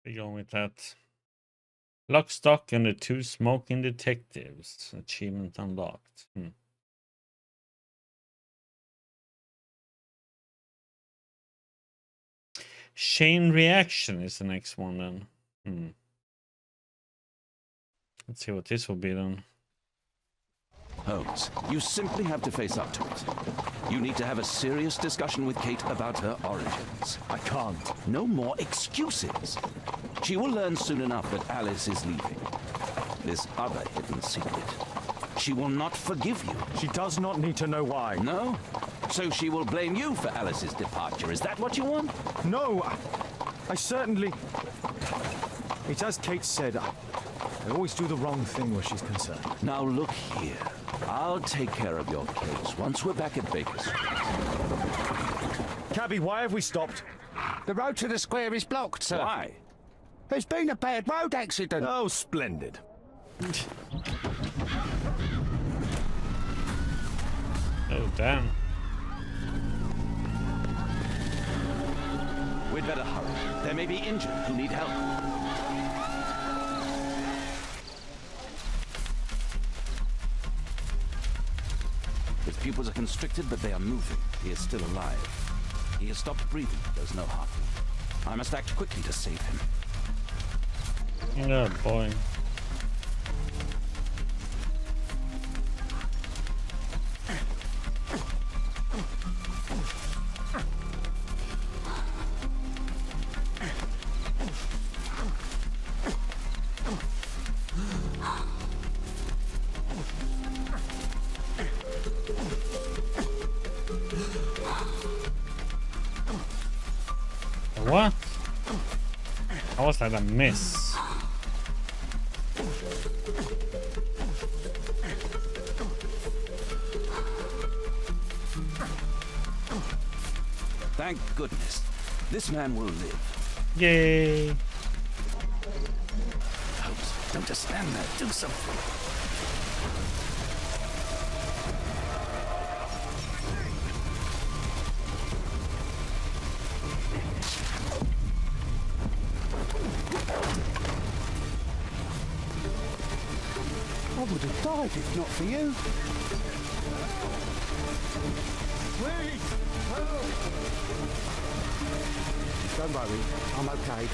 We're going with that. Lock, stock, and the two smoking detectives. Achievement unlocked. Chain reaction is the next one then. Let's see what this will be then. Holmes, you simply have to face up to it. You need to have a serious discussion with Kate about her origins. I can't. No more excuses. She will learn soon enough that Alice is leaving. This other hidden secret. She will not forgive you. She does not need to know why. No? So she will blame you for Alice's departure. Is that what you want? No, I certainly... It's as Kate said, I always do the wrong thing where she's concerned. Now look here. I'll take care of your case once we're back at Baker Street. Cabby, why have we stopped? The road to the square is blocked, sir. Why? There's been a bad road accident. Oh, splendid. Oh, damn. We'd better hurry. There may be injured who need help. His pupils are constricted, but they are moving. He is still alive. He has stopped breathing. There's no heartbeat. I must act quickly to save him. Oh, boy. What? How was that a miss? Thank goodness. This man will live. Yay! Holmes, don't just stand there. Do something. I would have died if not for you. Don't worry, I'm okay.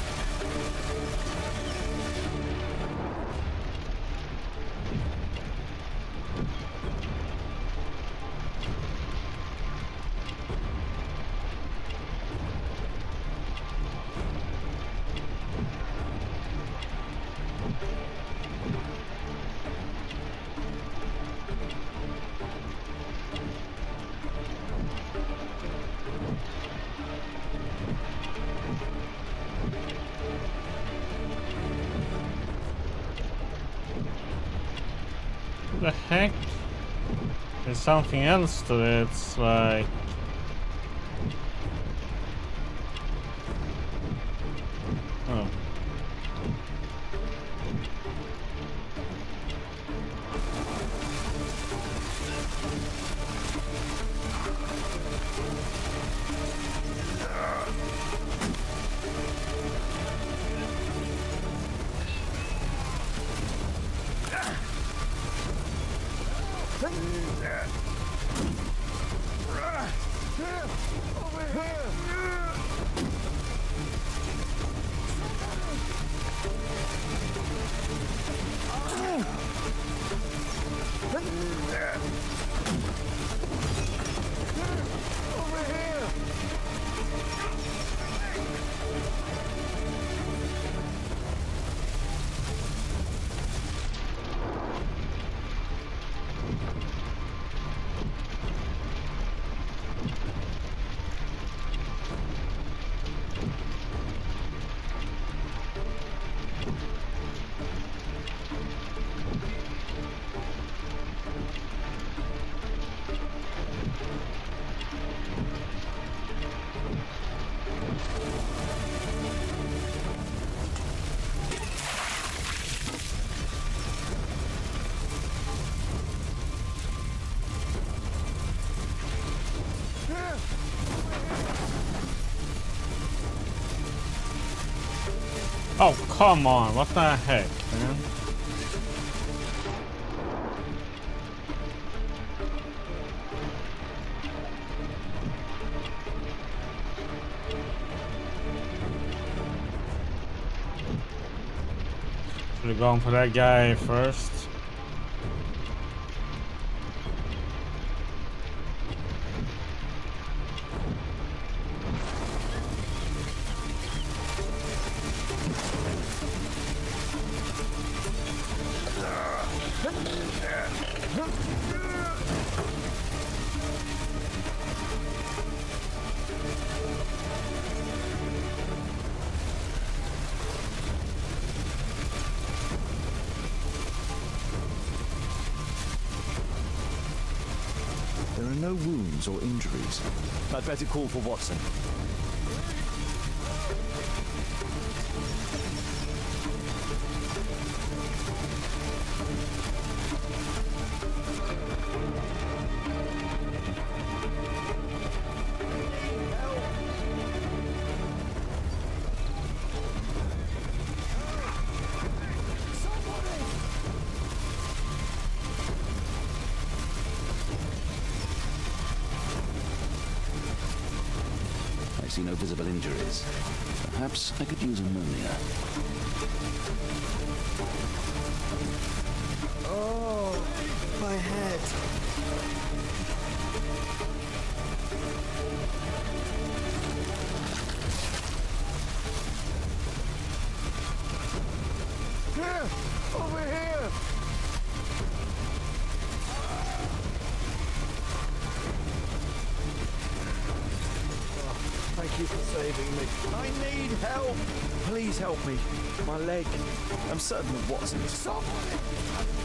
The heck? There's something else to it. It's like... Oh. Oh, come on. What the heck, man? Should have gone for that guy first. There are no wounds or injuries. I'd better call for Watson. I see no visible injuries. Perhaps I could use ammonia. Oh, my head. Here! Over here! Thank you for saving me. I need help. Please help me. My leg. I'm certain that Watson is someone in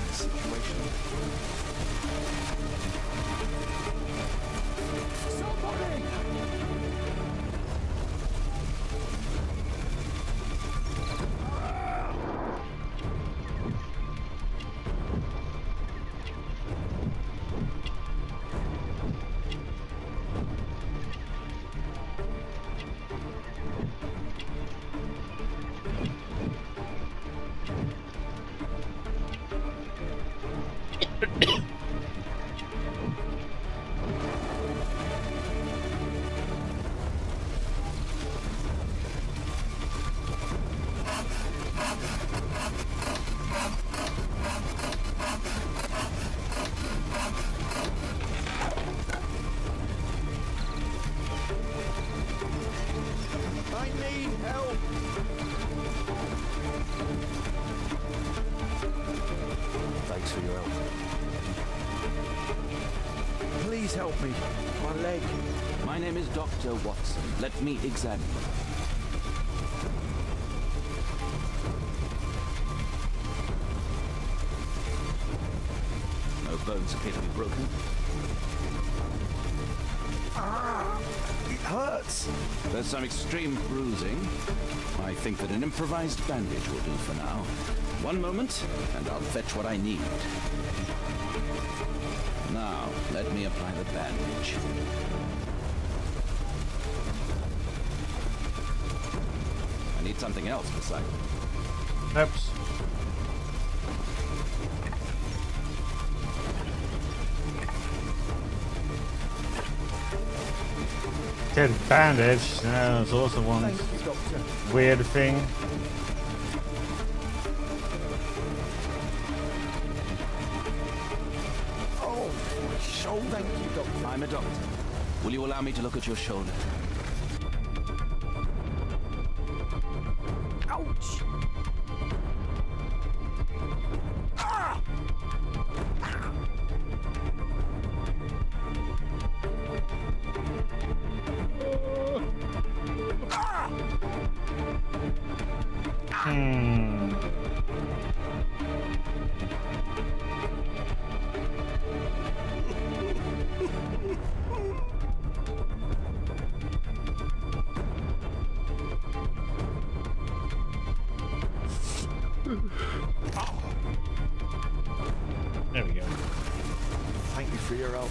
this situation. Somebody! I need help! Thanks for your help. Please help me. My leg. My name is Dr. Watson. Let me examine you. No bones appear to be broken. It hurts. There's some extreme bruising. I think that an improvised bandage will do for now. One moment, and I'll fetch what I need. Now, let me apply the bandage. I need something else besides. Oops. Get bandage. There's also one Thank you, Doctor. weird thing. Oh, my shoulder. Thank you, Doctor. I'm a doctor. Will you allow me to look at your shoulder? Ouch! Ah! Ah! Hmm. There we go. Thank you for your help.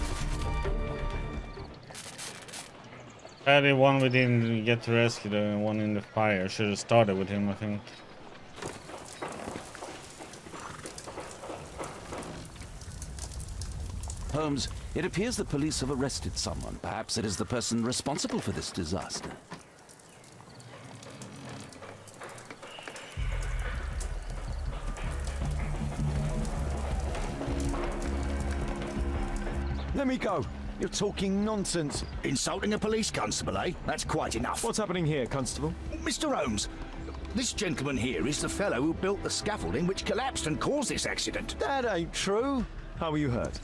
The one we didn't get to rescue, the one in the fire. Should have started with him, I think. Holmes, it appears the police have arrested someone. Perhaps it is the person responsible for this disaster. Let me go. You're talking nonsense. Insulting a police constable, eh? That's quite enough. What's happening here, Constable? Mr. Holmes, this gentleman here is the fellow who built the scaffolding which collapsed and caused this accident. That ain't true. How were you hurt?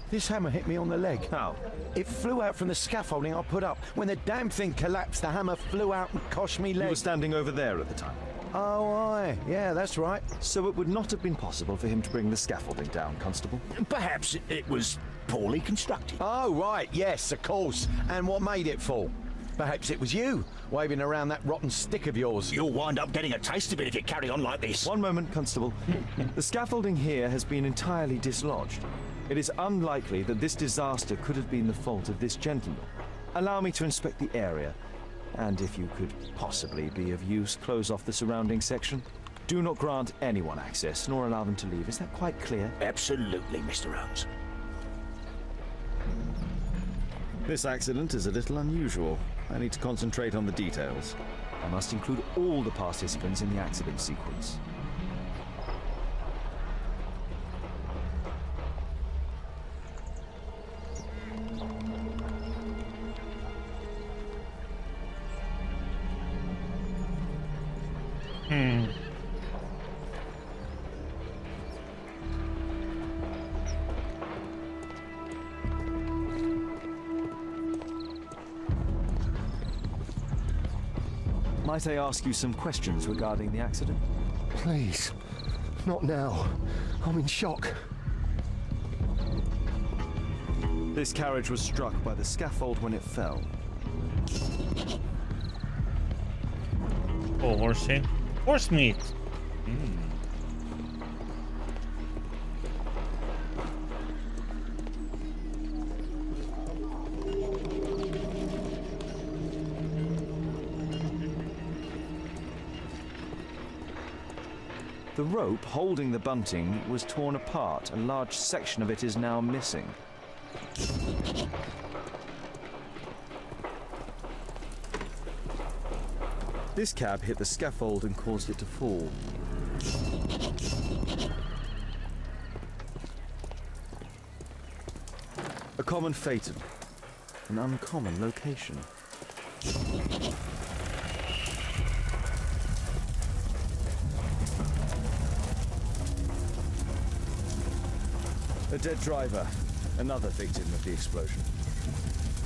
This hammer hit me on the leg. How? It flew out from the scaffolding I put up. When the damn thing collapsed, the hammer flew out and cost me leg. You were standing over there at the time. Oh, aye. Yeah, that's right. So it would not have been possible for him to bring the scaffolding down, Constable. Perhaps it was poorly constructed. Oh, right. Yes, of course. And what made it fall? Perhaps it was you, waving around that rotten stick of yours. You'll wind up getting a taste of it if you carry on like this. One moment, Constable. The scaffolding here has been entirely dislodged. It is unlikely that this disaster could have been the fault of this gentleman. Allow me to inspect the area. And if you could possibly be of use, close off the surrounding section. Do not grant anyone access, nor allow them to leave. Is that quite clear? Absolutely, Mr. Holmes. This accident is a little unusual. I need to concentrate on the details. I must include all the participants in the accident sequence. Might I ask you some questions regarding the accident? Please. Not now. I'm in shock. This carriage was struck by the scaffold when it fell. Oh, horsey. Horse meat. The rope holding the bunting was torn apart. A large section of it is now missing. This cab hit the scaffold and caused it to fall. A common fatum. An uncommon location. A dead driver. Another victim of the explosion.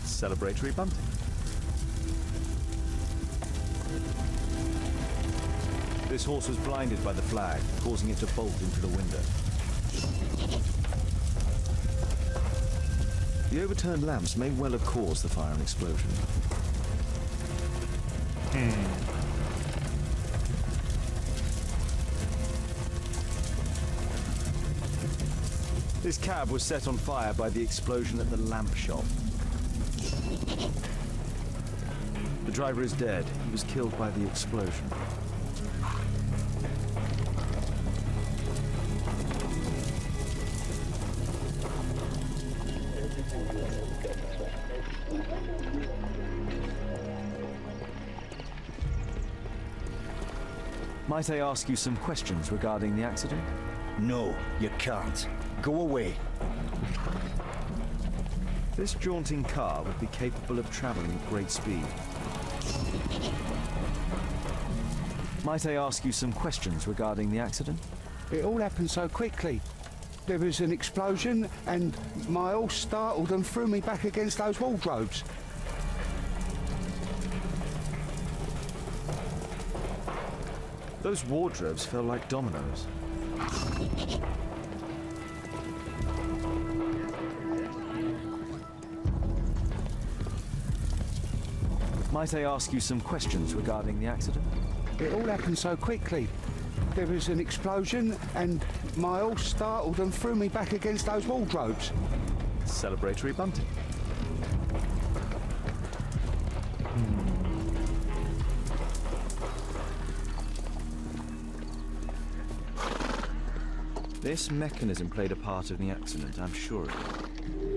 Celebratory bunting. This horse was blinded by the flag, causing it to bolt into the window. The overturned lamps may well have caused the fire and explosion. This cab was set on fire by the explosion at the lamp shop. The driver is dead. He was killed by the explosion. Might I ask you some questions regarding the accident? No, you can't. Go away. This jaunting car would be capable of traveling at great speed. Might I ask you some questions regarding the accident? It all happened so quickly. There was an explosion and my horse startled and threw me back against those wardrobes. Those wardrobes fell like dominoes. Might I ask you some questions regarding the accident? It all happened so quickly. There was an explosion and my horse startled and threw me back against those wardrobes. Celebratory bunting. This mechanism played a part in the accident, I'm sure of it.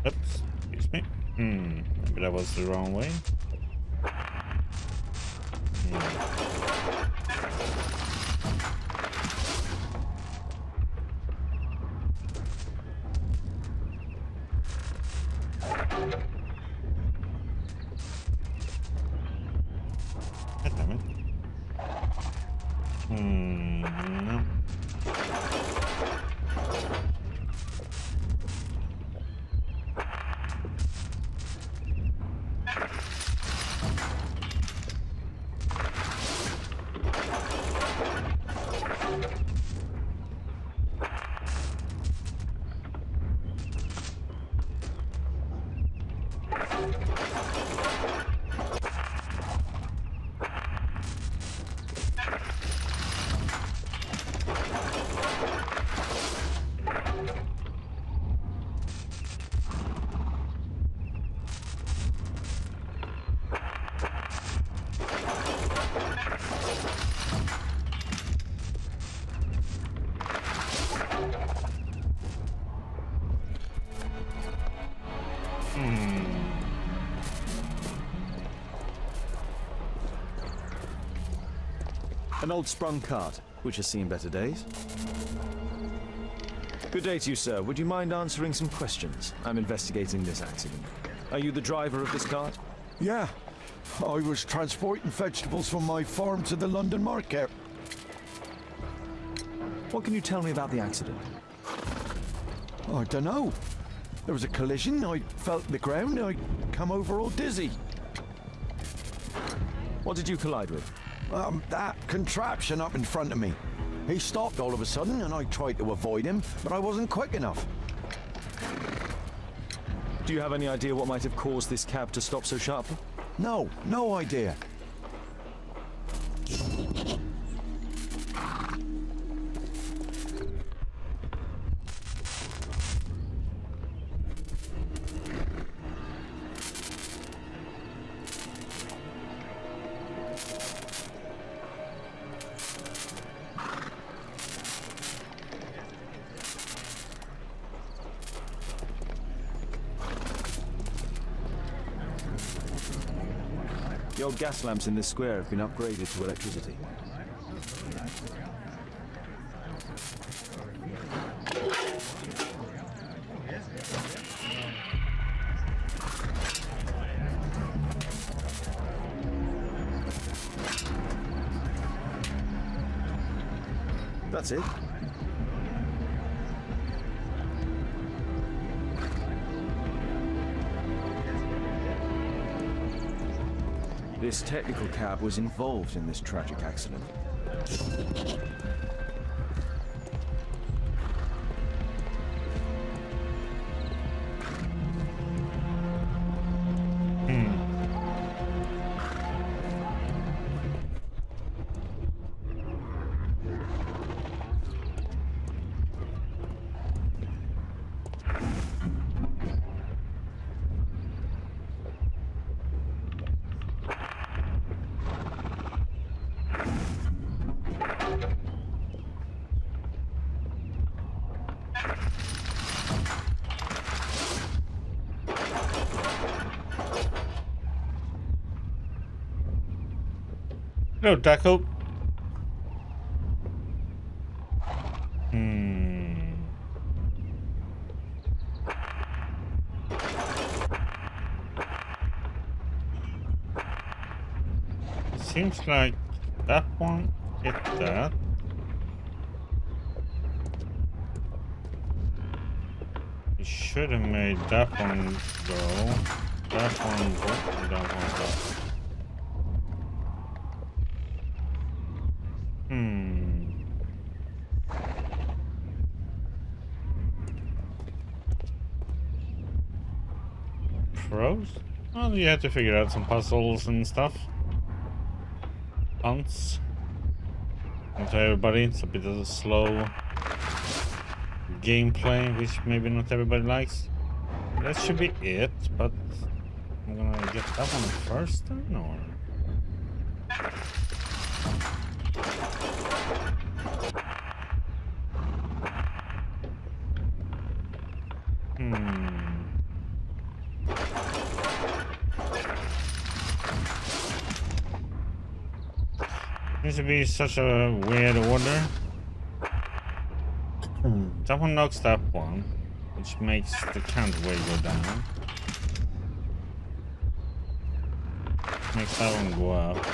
Oops, excuse me. Maybe that was the wrong way. God damn it. No. An old sprung cart, which has seen better days. Good day to you, sir. Would you mind answering some questions? I'm investigating this accident. Are you the driver of this cart? Yeah, I was transporting vegetables from my farm to the London market. What can you tell me about the accident? I don't know. There was a collision, I felt the ground, I come over all dizzy. What did you collide with? That contraption up in front of me. He stopped all of a sudden and I tried to avoid him, but I wasn't quick enough. Do you have any idea what might have caused this cab to stop so sharply? No, no idea. The old gas lamps in this square have been upgraded to electricity. That's it. This technical cab was involved in this tragic accident. Hello, Taco. Seems like that one hit that. You should have made that one go. That one go, and that one go. Pros? Well, you have to figure out some puzzles and stuff. Hunts. And to everybody, it's a bit of a slow gameplay, which maybe not everybody likes. That should be it, but I'm gonna get that one first then, or? Seems to be such a weird order. That one knocks that one, which makes the counterweight go down. Makes that one go up.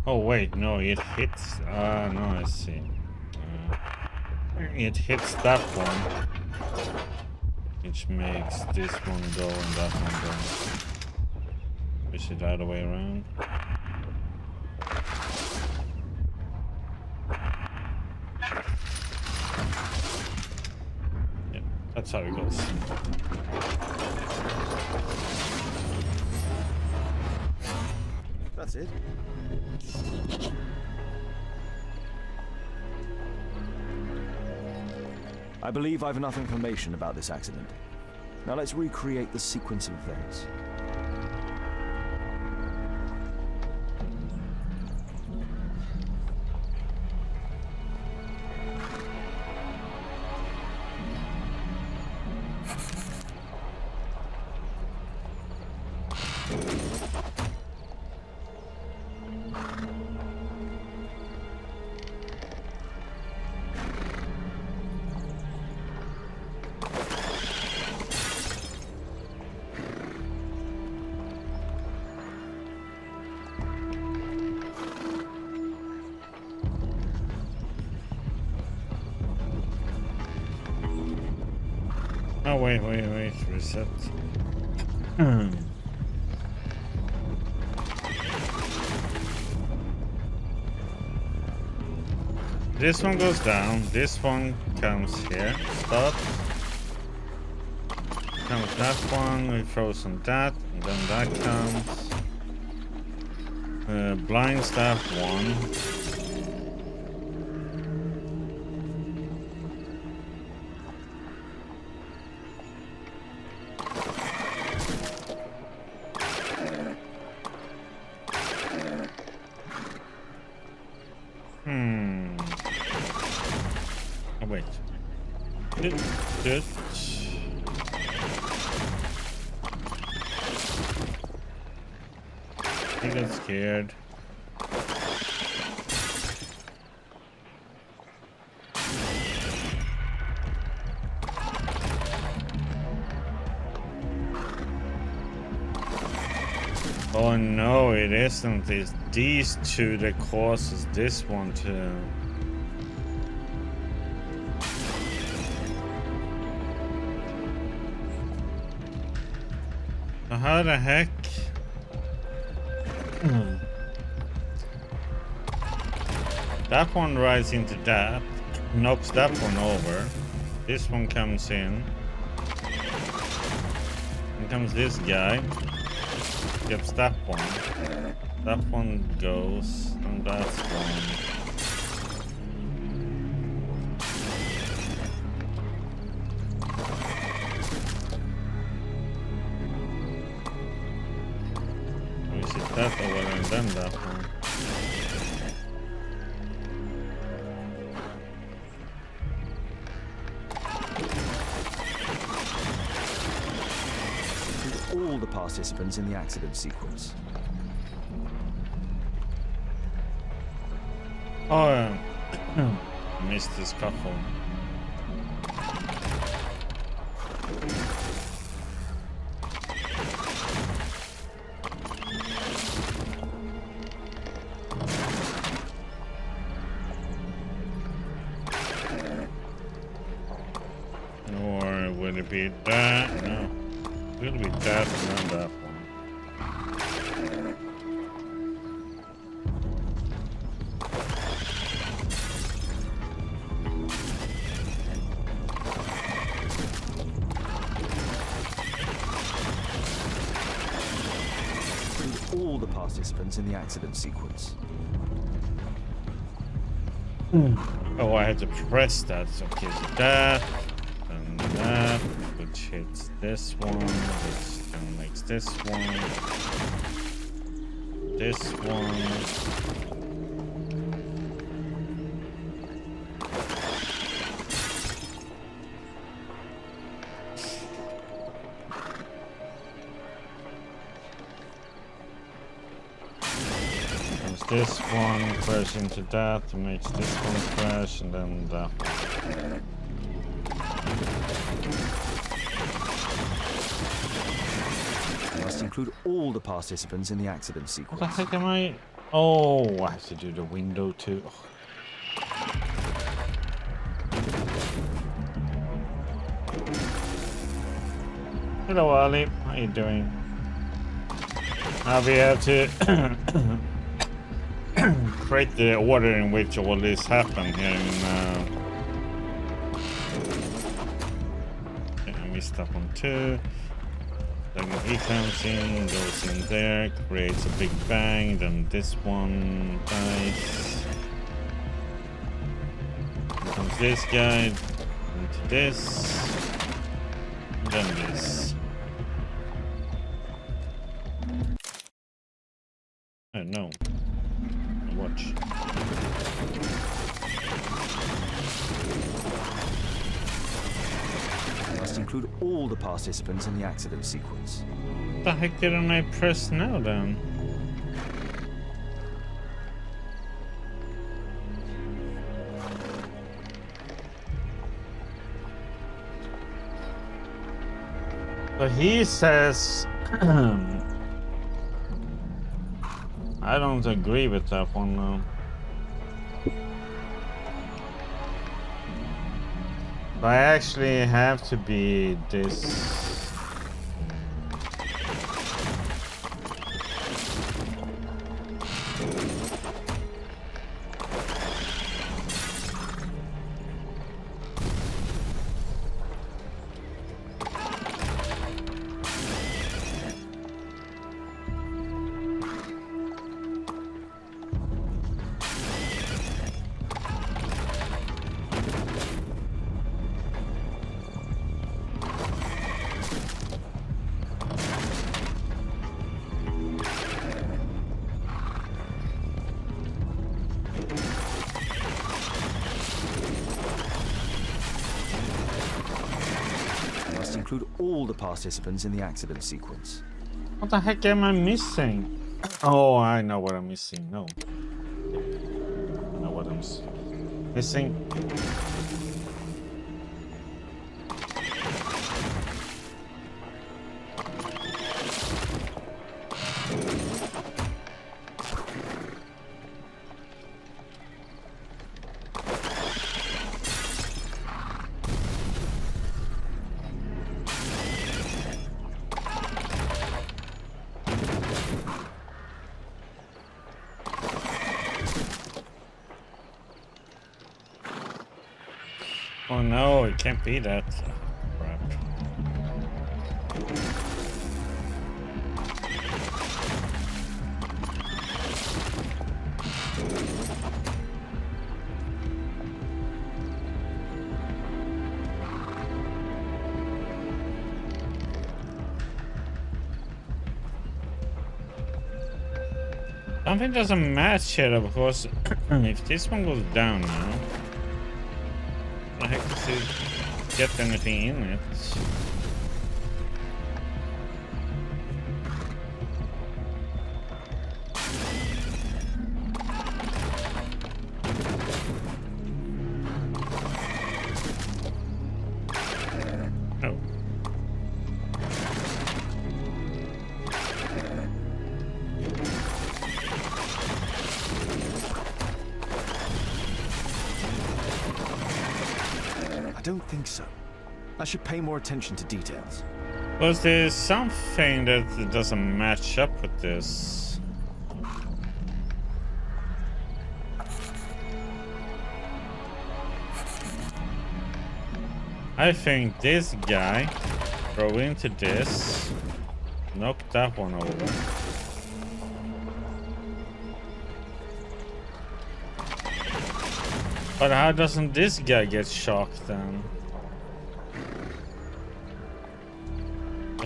Oh wait, no, it hits. No, I see. It hits that one, which makes this one go and that one go. Is it the other way around? Yeah, that's how it goes. That's it. I believe I've enough information about this accident. Now let's recreate the sequence of events. Oh, wait, reset. This one goes down, this one comes here, stop. Comes that one, we froze on that, and then that comes. Blinds that one. Oh wait. Good. He got scared. Oh no, it isn't. It's these two that causes this one to... So how the heck? That one rides into that, knocks that one over. This one comes in. And comes this guy. Gets that one. That one goes, and that's one. We see that over and then that one. All the participants in the accident sequence. Oh, missed the scuffle. Or would it be that? No. Will be that and then that one. All the participants in the accident sequence. Oh, I had to press that. So, okay, so that and that, which hits this one, which then makes this one, this one. This one crash into that makes this one crash, and then that one. You must include all the participants in the accident What sequence. the heck am I? Oh, I have to do the window too. Hello, Ali. How you doing? Now we have to create the order in which all this happened here in I missed that one too. Then he comes in, goes in there, creates a big bang, then this one dies. Then comes this guy, into this, then this. Oh no. Watch. You must include all the participants in the accident sequence. What the heck didn't I press now then? But he says I don't agree with that one now. I actually have to be this. Include all the participants in the accident sequence. What the heck am I missing? Oh, I know what I'm missing. No. I know what I'm missing. Oh no, it can't be that. Crap. Something doesn't match here because if this one goes down now, I have to get anything in it. Oh. I don't think so. I should pay more attention to details. Was there something that doesn't match up with this? I think this guy throw into this, knock that one over. But how doesn't this guy get shocked then?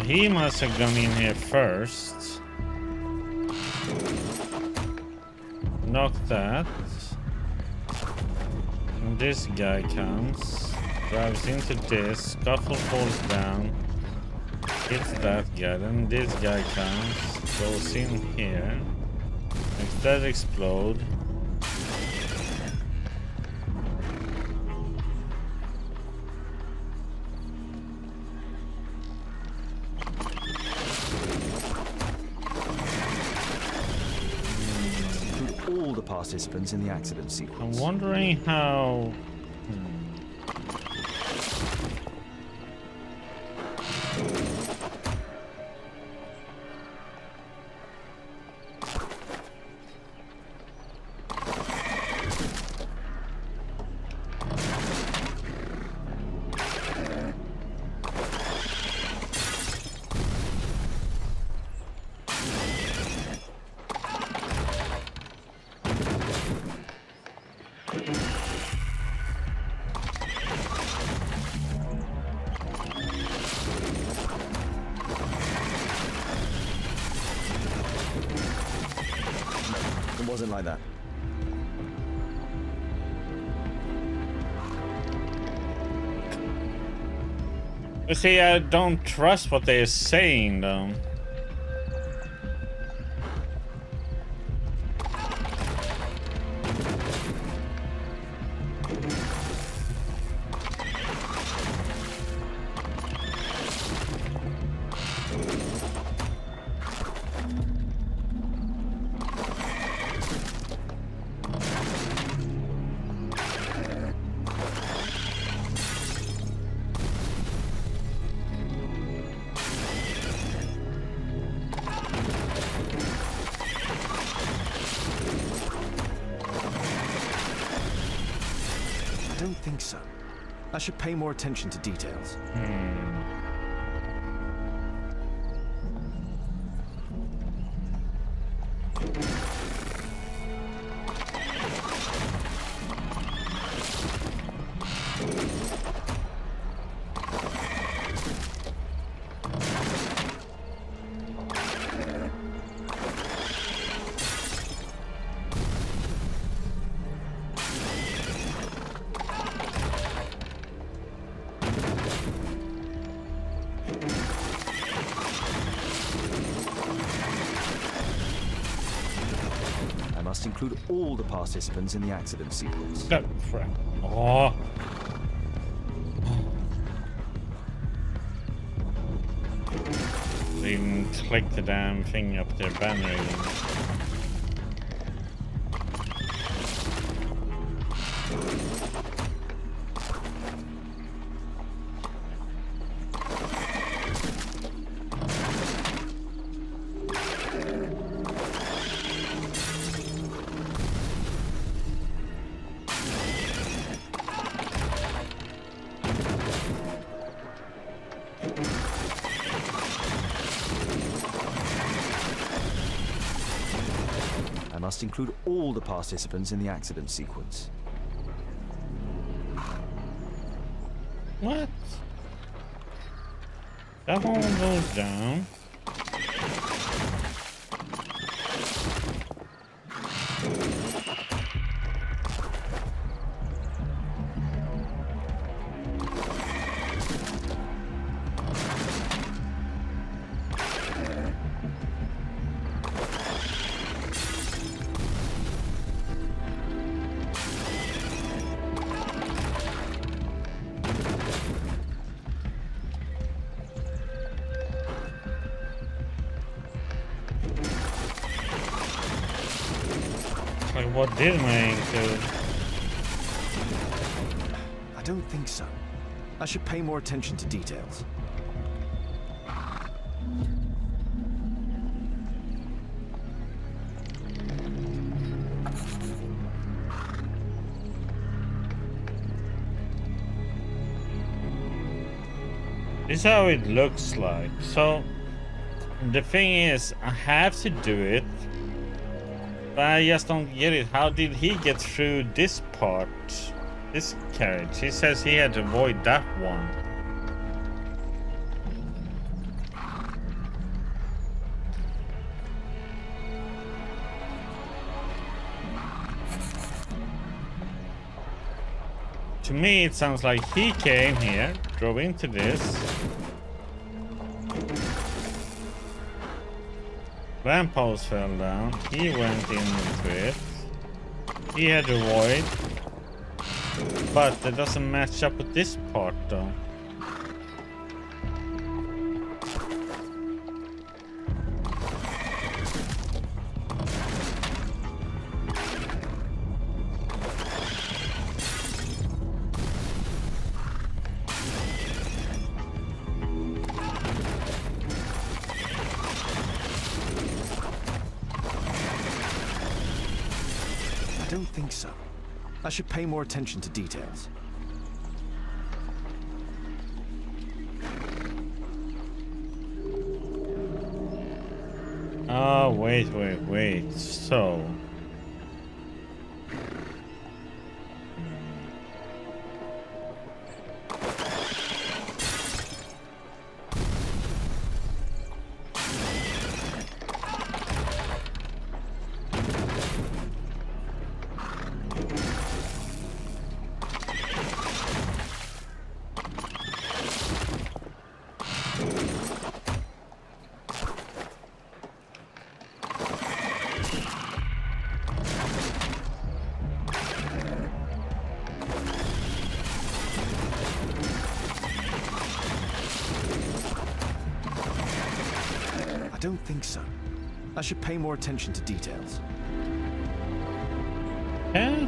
He must have gone in here first. Knock that. And this guy comes. Drives into this. Scuffle falls down. Hits that guy. Then this guy comes. Goes in here. Makes that explode. All the participants in the accident sequence. I'm wondering how... It wasn't like that. You see, I don't trust what they're saying, though. I don't think so. I should pay more attention to details. I must include all the participants in the accident sequence. No, crap. Oh. They even click the damn thing up their banner again. I must include all the participants in the accident sequence. What? That one goes down. Like, what did my include? I don't think so. I should pay more attention to details. This is how it looks like. So the thing is, I have to do it, but I just don't get it. How did he get through this part? This carriage. He says he had to avoid that one. To me, it sounds like he came here, drove into this. Lamppost fell down. He went into it. He had to avoid. But that doesn't match up with this part though. I don't think so. I should pay more attention to details. Oh, wait. So... I don't think so. I should pay more attention to details. Eh?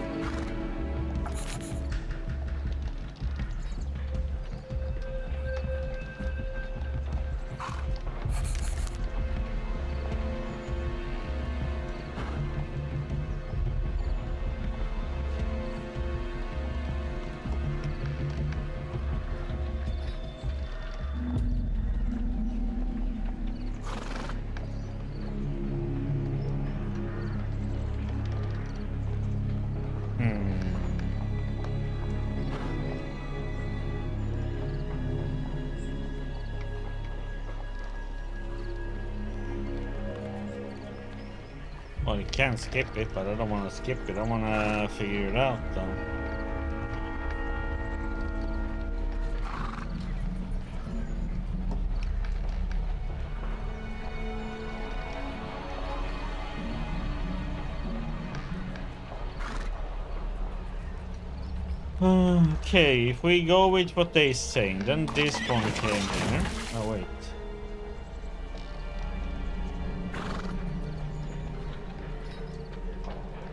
Well, you can skip it, but I don't want to skip it. I want to figure it out, though. Okay, if we go with what they're saying, then this one came here. Oh, wait.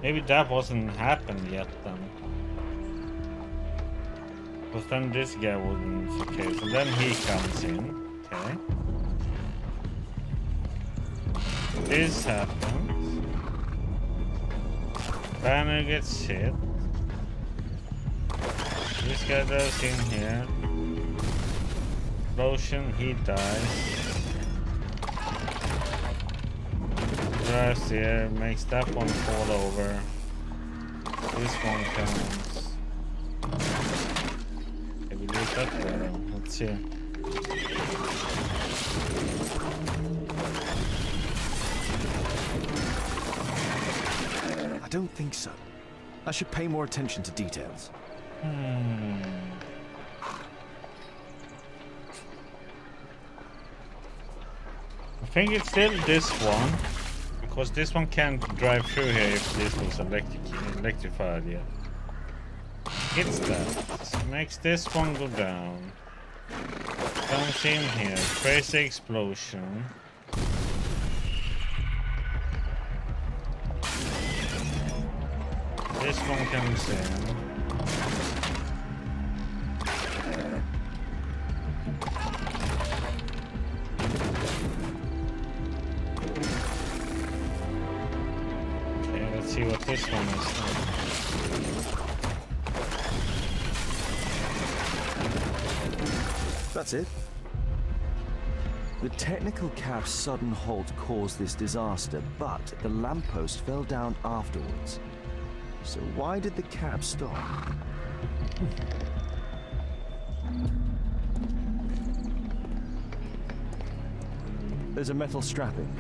Maybe that wasn't happened yet then. Because then this guy wouldn't. Okay, so then he comes in. Okay. This happens. Banner gets hit. This guy does in here. Explosion, he dies. Drives here, makes that one fall over. This one comes. Okay, we do it that way though. Let's see. I don't think so. I should pay more attention to details. I think it's still this one. Because this one can't drive through here if this was electrified yet. It's that. Makes this one go down. Comes in here. Crazy explosion. This one comes in. See what this one is. That's it. The technical cab's sudden halt caused this disaster, but the lamppost fell down afterwards. So why did the cab stop? There's a metal strapping.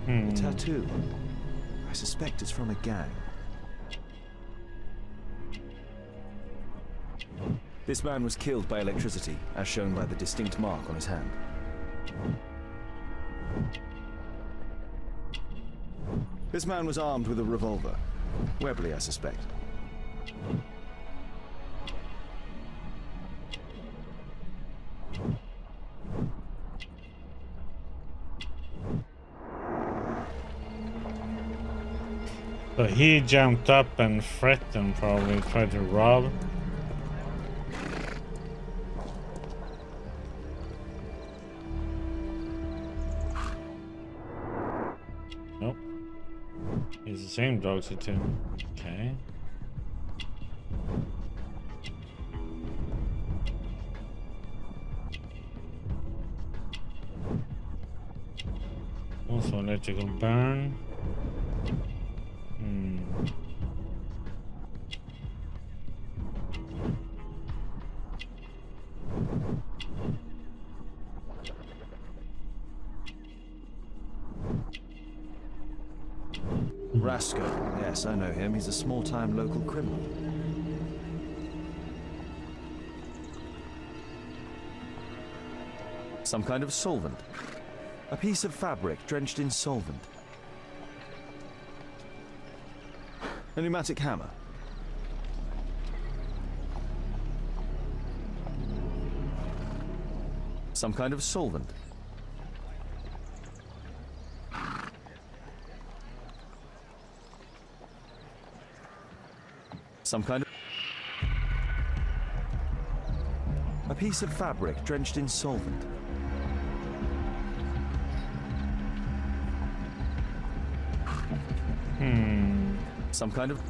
A tattoo. I suspect it's from a gang. This man was killed by electricity, as shown by the distinct mark on his hand. This man was armed with a revolver. Webley, I suspect. So he jumped up and threatened, probably tried to rob. Nope. He's the same dog too. Okay. Also electrical burn. Rasco. Yes, I know him. He's a small-time local criminal. Some kind of solvent. A piece of fabric drenched in solvent. A pneumatic hammer. Some kind of solvent. Some kind of... A piece of fabric drenched in solvent. Some kind of...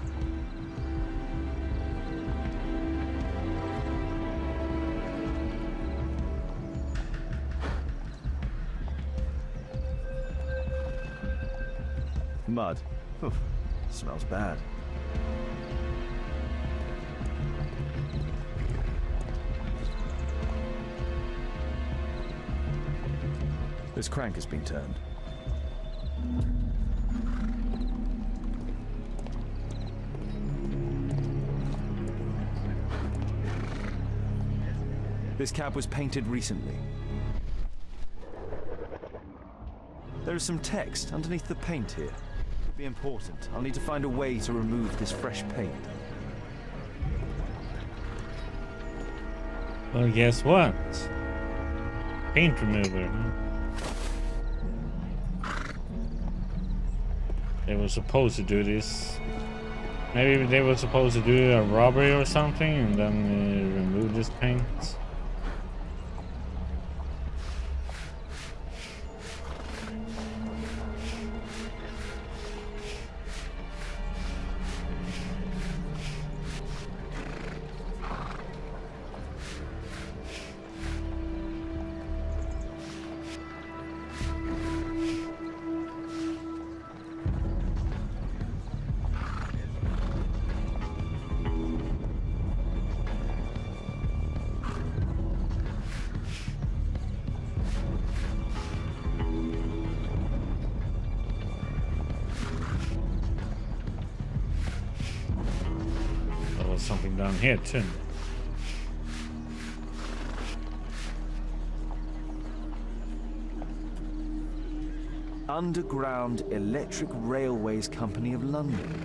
Mud. Oof, smells bad. This crank has been turned. This cab was painted recently. There is some text underneath the paint here. Could be important. I'll need to find a way to remove this fresh paint. Well, guess what? Paint remover. They were supposed to do this. Maybe they were supposed to do a robbery or something and then remove this paint. Something down here too. Underground Electric Railways Company of London.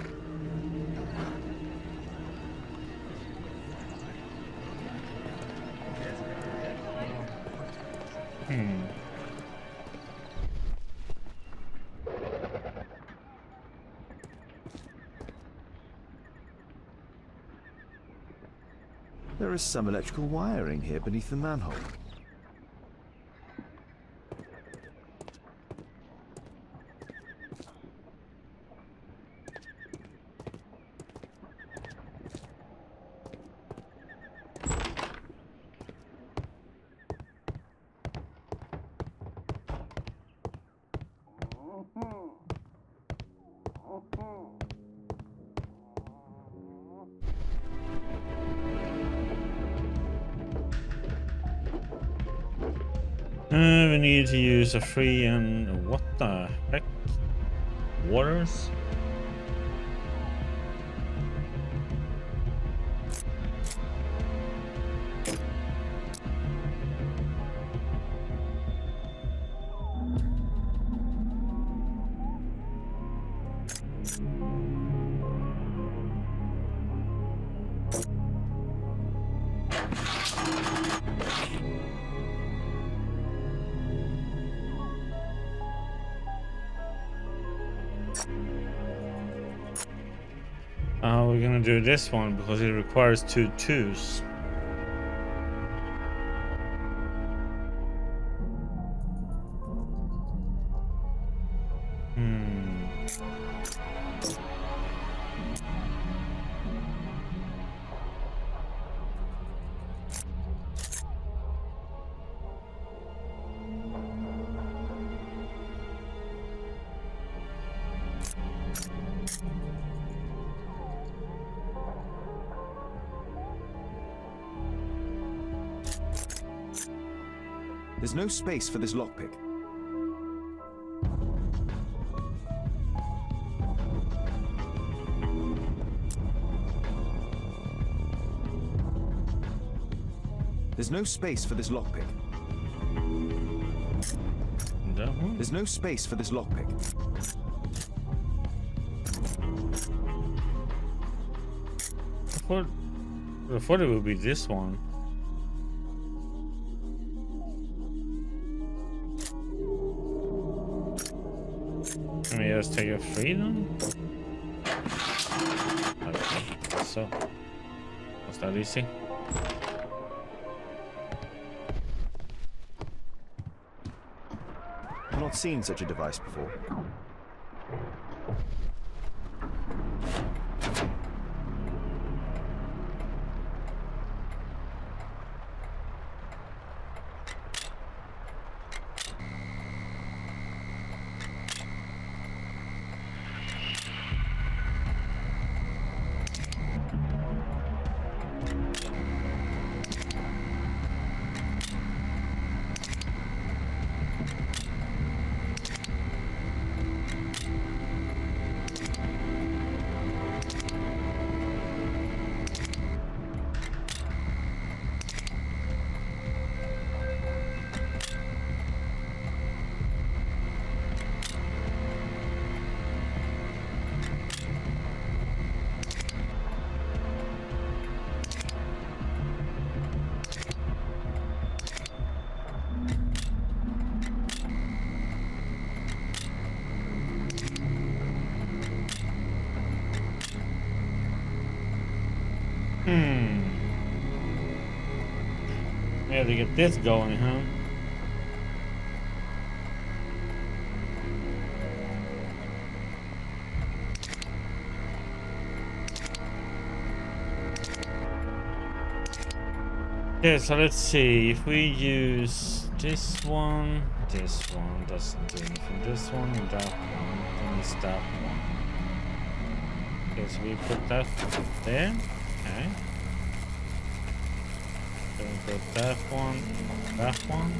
There is some electrical wiring here beneath the manhole. We need to use a free and what the heck? Waters? We're gonna do this one because it requires 2 twos. There's no space for this lockpick. There's no space for this lockpick. That one? There's no space for this lockpick. I thought it would be this one. Can we just take a free then? Okay, so was that easy? I've not seen such a device before. We have to get this going, huh? Okay, so let's see. If we use this one doesn't do anything. This one and that one, then it's that one. Okay, so we put that there. Okay. Then we put that one.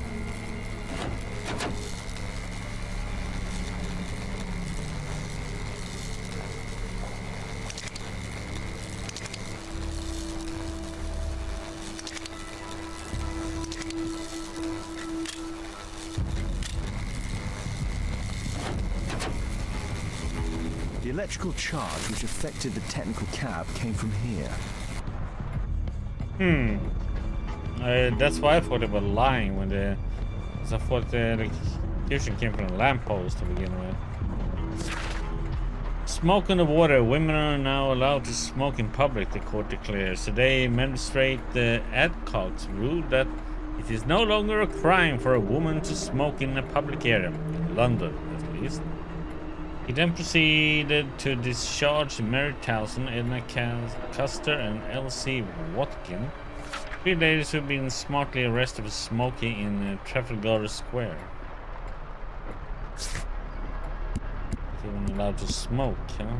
The electrical charge which affected the technical cab came from here. That's why I thought they were lying when they... Because I thought the electrocution came from a lamppost to begin with. Smoke in the water. Women are now allowed to smoke in public, the court declares. Today, Magistrate Adcock's ruled that it is no longer a crime for a woman to smoke in a public area. In London, at least. He then proceeded to discharge Mary Towson, Edna Custer, and Elsie Watkin, 3 ladies who've been smartly arrested for smoking in Trafalgar Square. They weren't allowed to smoke, huh?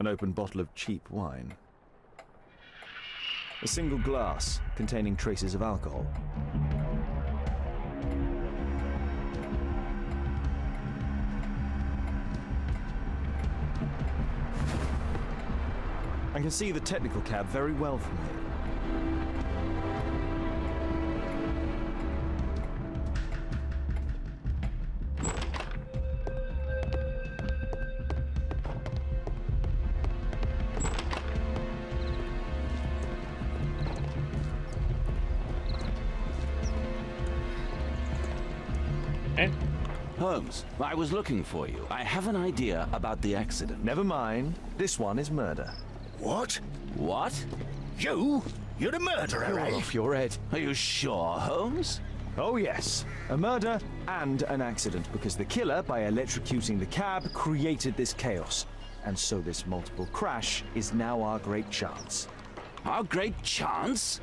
An open bottle of cheap wine. A single glass containing traces of alcohol. I can see the technical cab very well from here. Eh? Holmes, I was looking for you. I have an idea about the accident. Never mind. This one is murder. What? What? You? You're the murderer, You're eh? off your head. Are you sure, Holmes? Oh yes, a murder and an accident, because the killer, by electrocuting the cab, created this chaos. And so this multiple crash is now our great chance. Our great chance?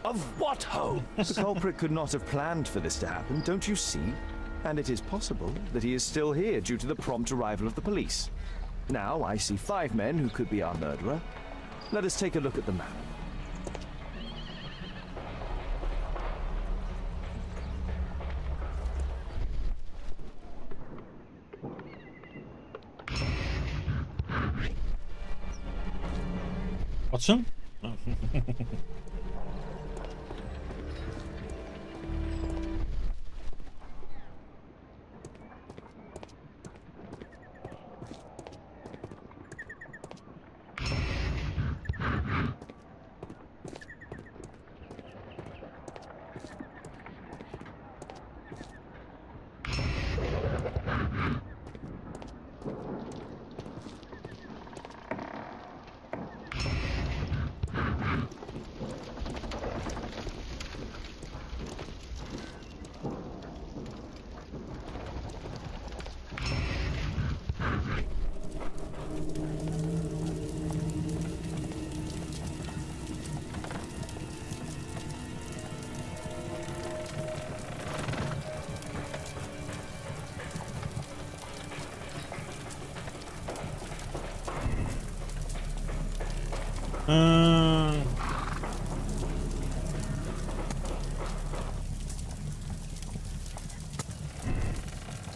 Of what, Holmes? The culprit could not have planned for this to happen, don't you see? And it is possible that he is still here due to the prompt arrival of the police. Now I see 5 men who could be our murderer. Let us take a look at the map. Watson?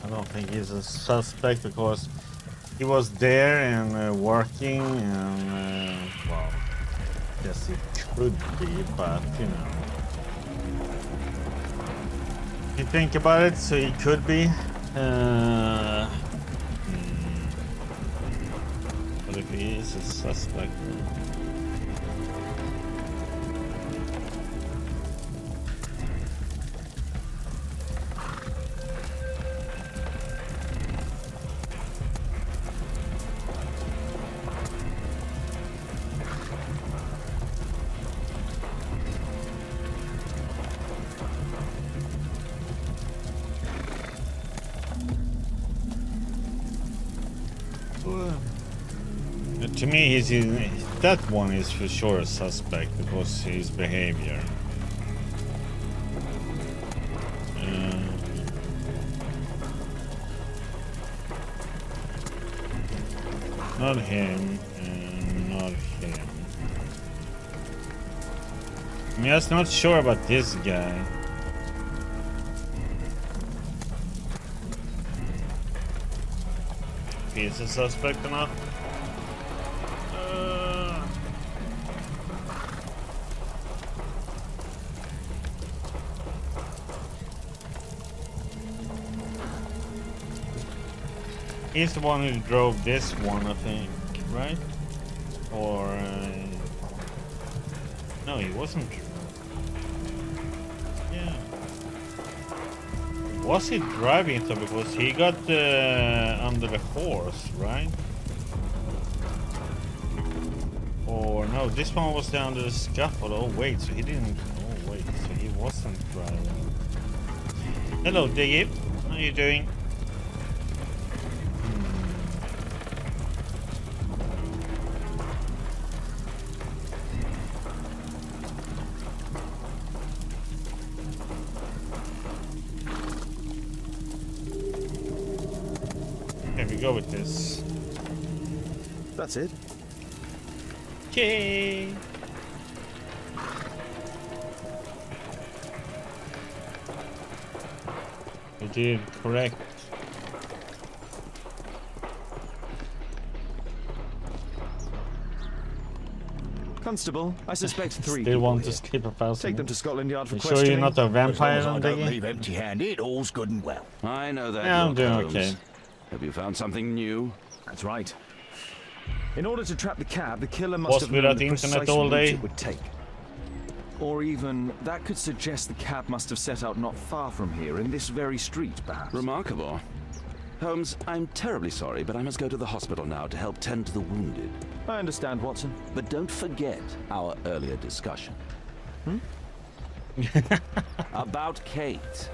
I don't think he's a suspect because he was there and working, and well, yes, it could be, but you know, if you think about it, so he could be. But if he is a suspect. To me, that one is for sure a suspect because his behavior. Not him, and not him. I'm just not sure about this guy. If he's a suspect or not. He's the one who drove this one, I think, right? Or no, he wasn't. Yeah, was he driving it because he got under the horse, right? Or no, this one was under the scaffold. Oh wait, so he didn't. Oh wait, so he wasn't driving. Hello, Diggy. How are you doing? Go with this. That's it. Okay. You did correct. Constable, I suspect 3 They people want to here. skip a thousand. Take them to Scotland Yard for You sure questioning. you're not a As long vampire, as I don't Diggy? leave empty-handed, all's good and well. I know that. Yeah, I'm doing Holmes. okay. Have you found something new? That's right. In order to trap the cab, the killer must Was have known without the internet precise all route day? it would take. Or even, that could suggest the cab must have set out not far from here, in this very street, perhaps. Remarkable. Holmes, I'm terribly sorry, but I must go to the hospital now to help tend to the wounded. I understand, Watson. But don't forget our earlier discussion. About Kate.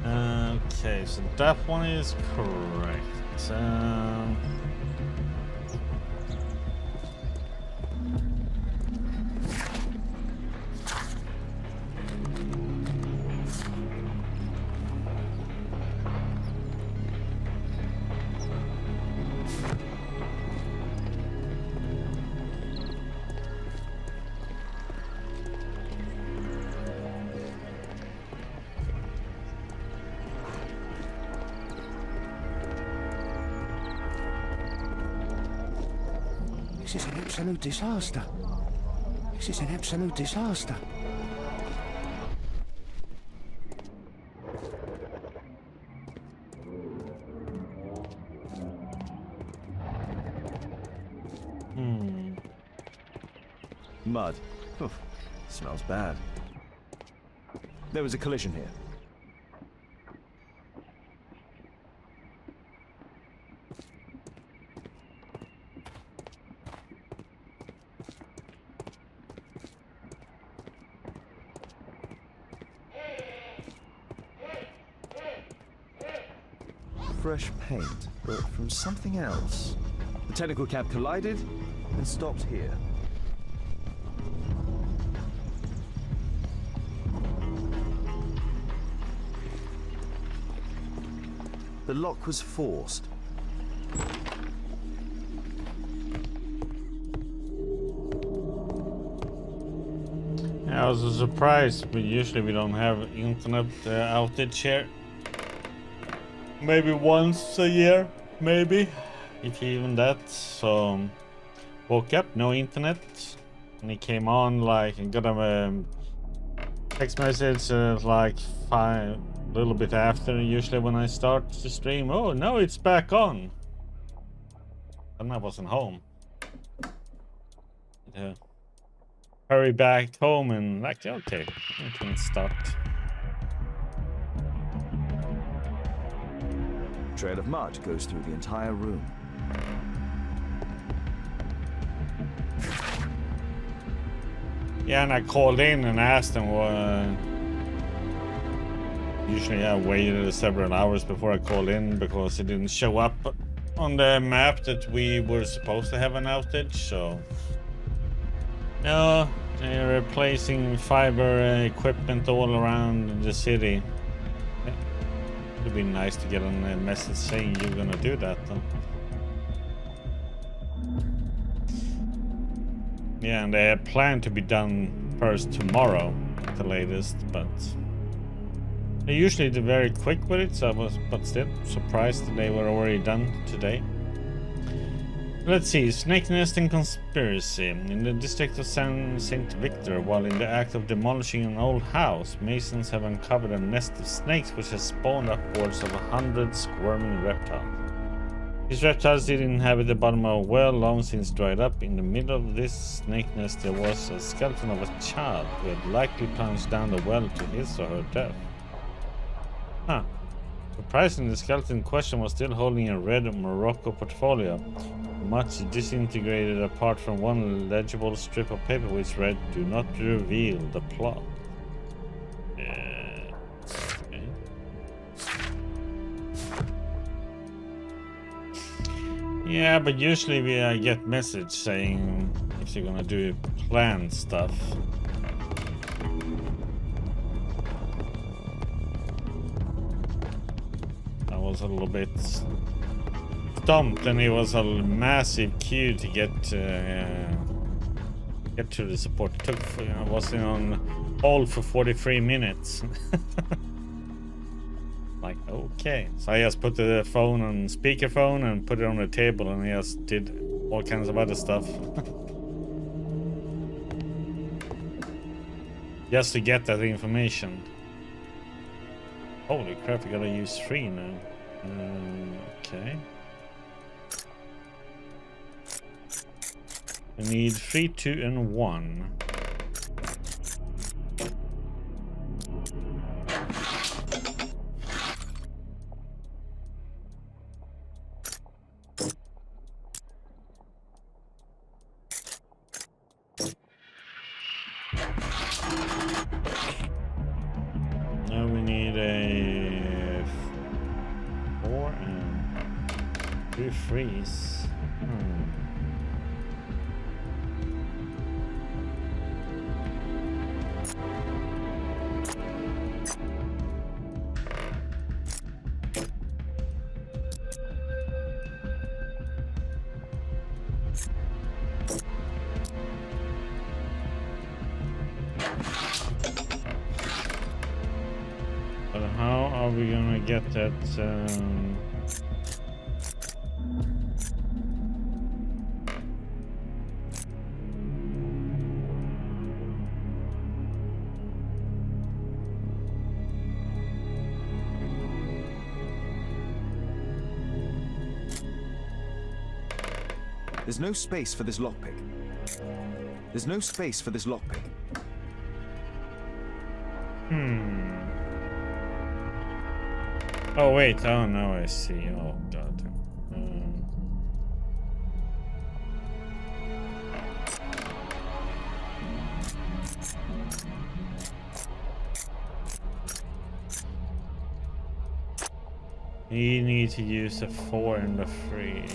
Okay, so that one is correct. This is an absolute disaster. This is an absolute disaster. Mud. Oof, smells bad. There was a collision here. Fresh paint, but from something else. The technical cab collided and stopped here. The lock was forced. I was surprised, but usually we don't have internet outage here. Maybe once a year, maybe, if even that. So woke up, no internet, and it came on like I got a text message like a little bit after usually when I start the stream. Oh, no, it's back on. And I wasn't home. Hurry back home and like, okay, I can start. A trail of mud goes through the entire room. Yeah, and I called in and asked them what. Usually I waited several hours before I called in because it didn't show up on the map that we were supposed to have an outage, so. No, they're replacing fiber equipment all around the city. Yeah. It would be nice to get a message saying you're gonna do that though. Yeah, and they had planned to be done first tomorrow at the latest, but they usually do very quick with it, so I was but still surprised that they were already done today. Let's see, snake nesting conspiracy. In the district of St. Victor, while in the act of demolishing an old house, masons have uncovered a nest of snakes which has spawned upwards of 100 squirming reptiles. These reptiles did inhabit the bottom of a well long since dried up. In the middle of this snake nest there was a skeleton of a child who had likely plunged down the well to his or her death. Huh. Surprisingly, the skeleton in question was still holding a red Morocco portfolio, much disintegrated apart from one legible strip of paper which read, "Do not reveal the plot." Okay. Yeah, but usually we get message saying if you're gonna do planned stuff. was a little bit stumped, and it was a massive queue to get to the support. It took, I was on hold for 43 minutes. Like, okay. So I just put the phone on speakerphone and put it on the table, and I just did all kinds of other stuff. Just to get that information. Holy crap, we gotta use 3 now. Okay. We need 3, 2, and 1. Now we need a 4 and 2 3s. But how are we gonna get that? There's no space for this lockpick. There's no space for this lockpick. Oh wait, oh no, I see. Oh god. You need to use a 4 and a 3.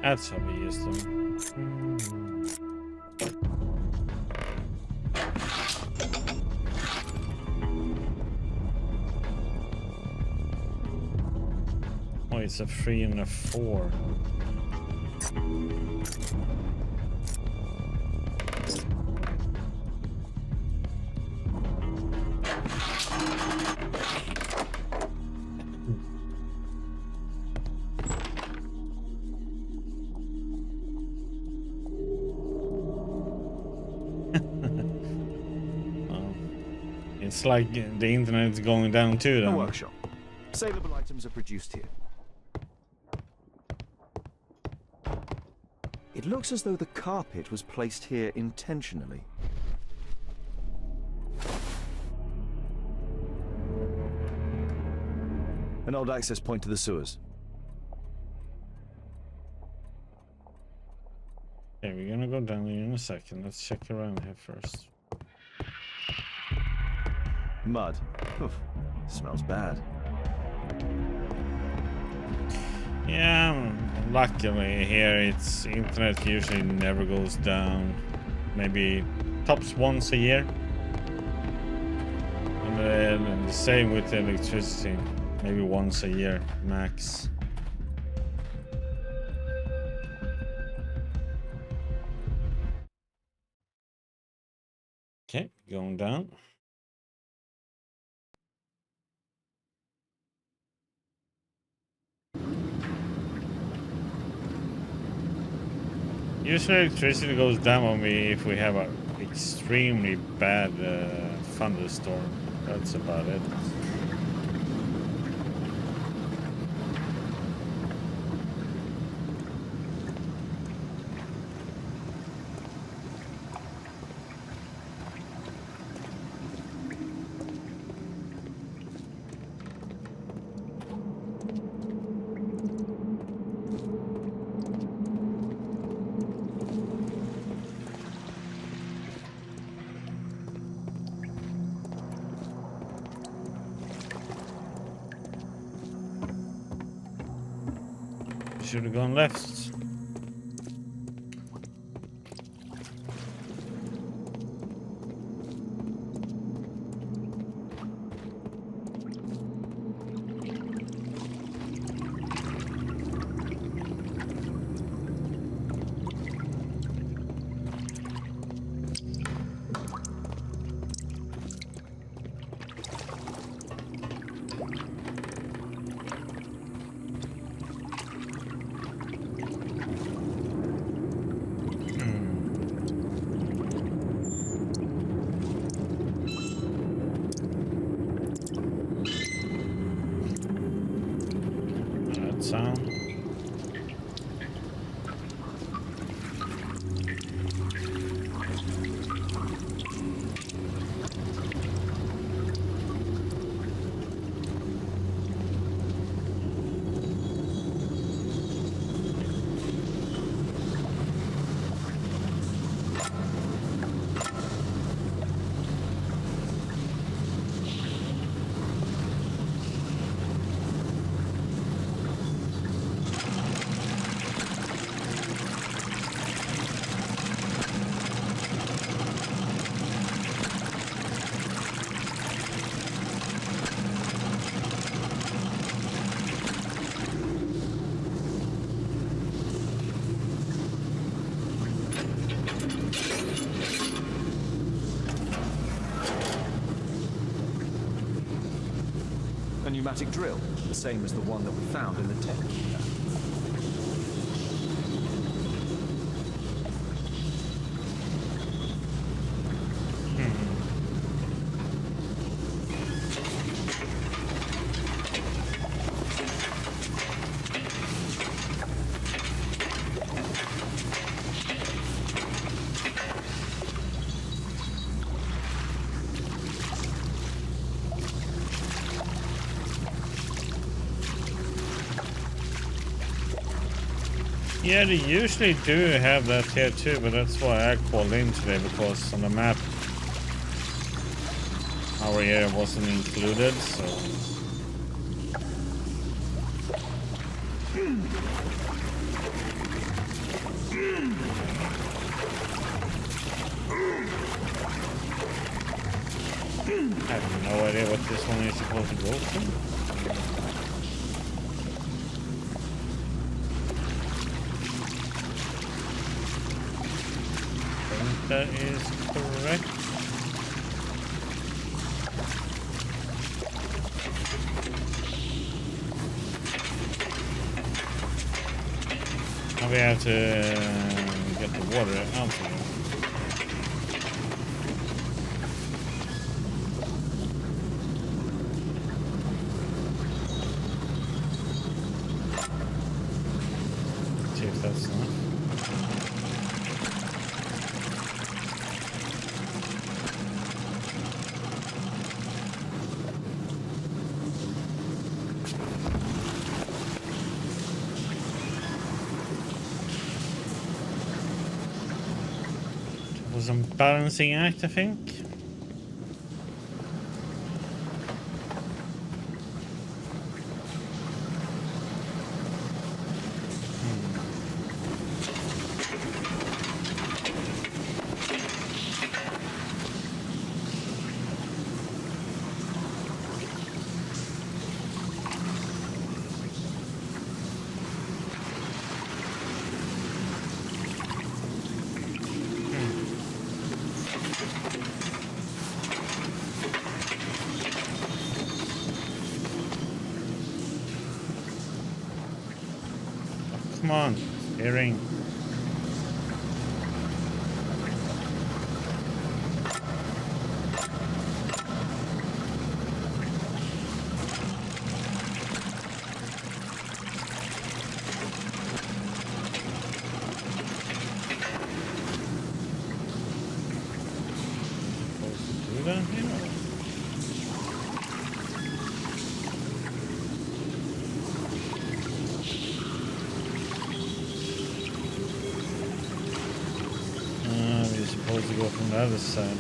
That's how we use them. Oh, it's a 3 and a 4. It's like the internet is going down too. A workshop. Saleable items are produced here. It looks as though the carpet was placed here intentionally. An old access point to the sewers. Okay, we're gonna go down here in a second. Let's check around here first. Mud. Oof. Smells bad. Yeah, luckily here it's internet usually never goes down. Maybe tops once a year. And then the same with the electricity. Maybe once a year max. Okay, going down. Usually electricity goes down if we have an extremely bad thunderstorm. That's about it. Should have gone left. pneumatic drill, the same as the one that we found in the tent. Yeah, they usually do have that here too, but that's why I called in today, because on the map our area wasn't included, so... I have no idea what this one is supposed to go to. That is correct. Now we have to get the water out of here. See if that's enough. Was a balancing act, I think. Come on, earring. Supposed to do that here? Supposed to go from the other side.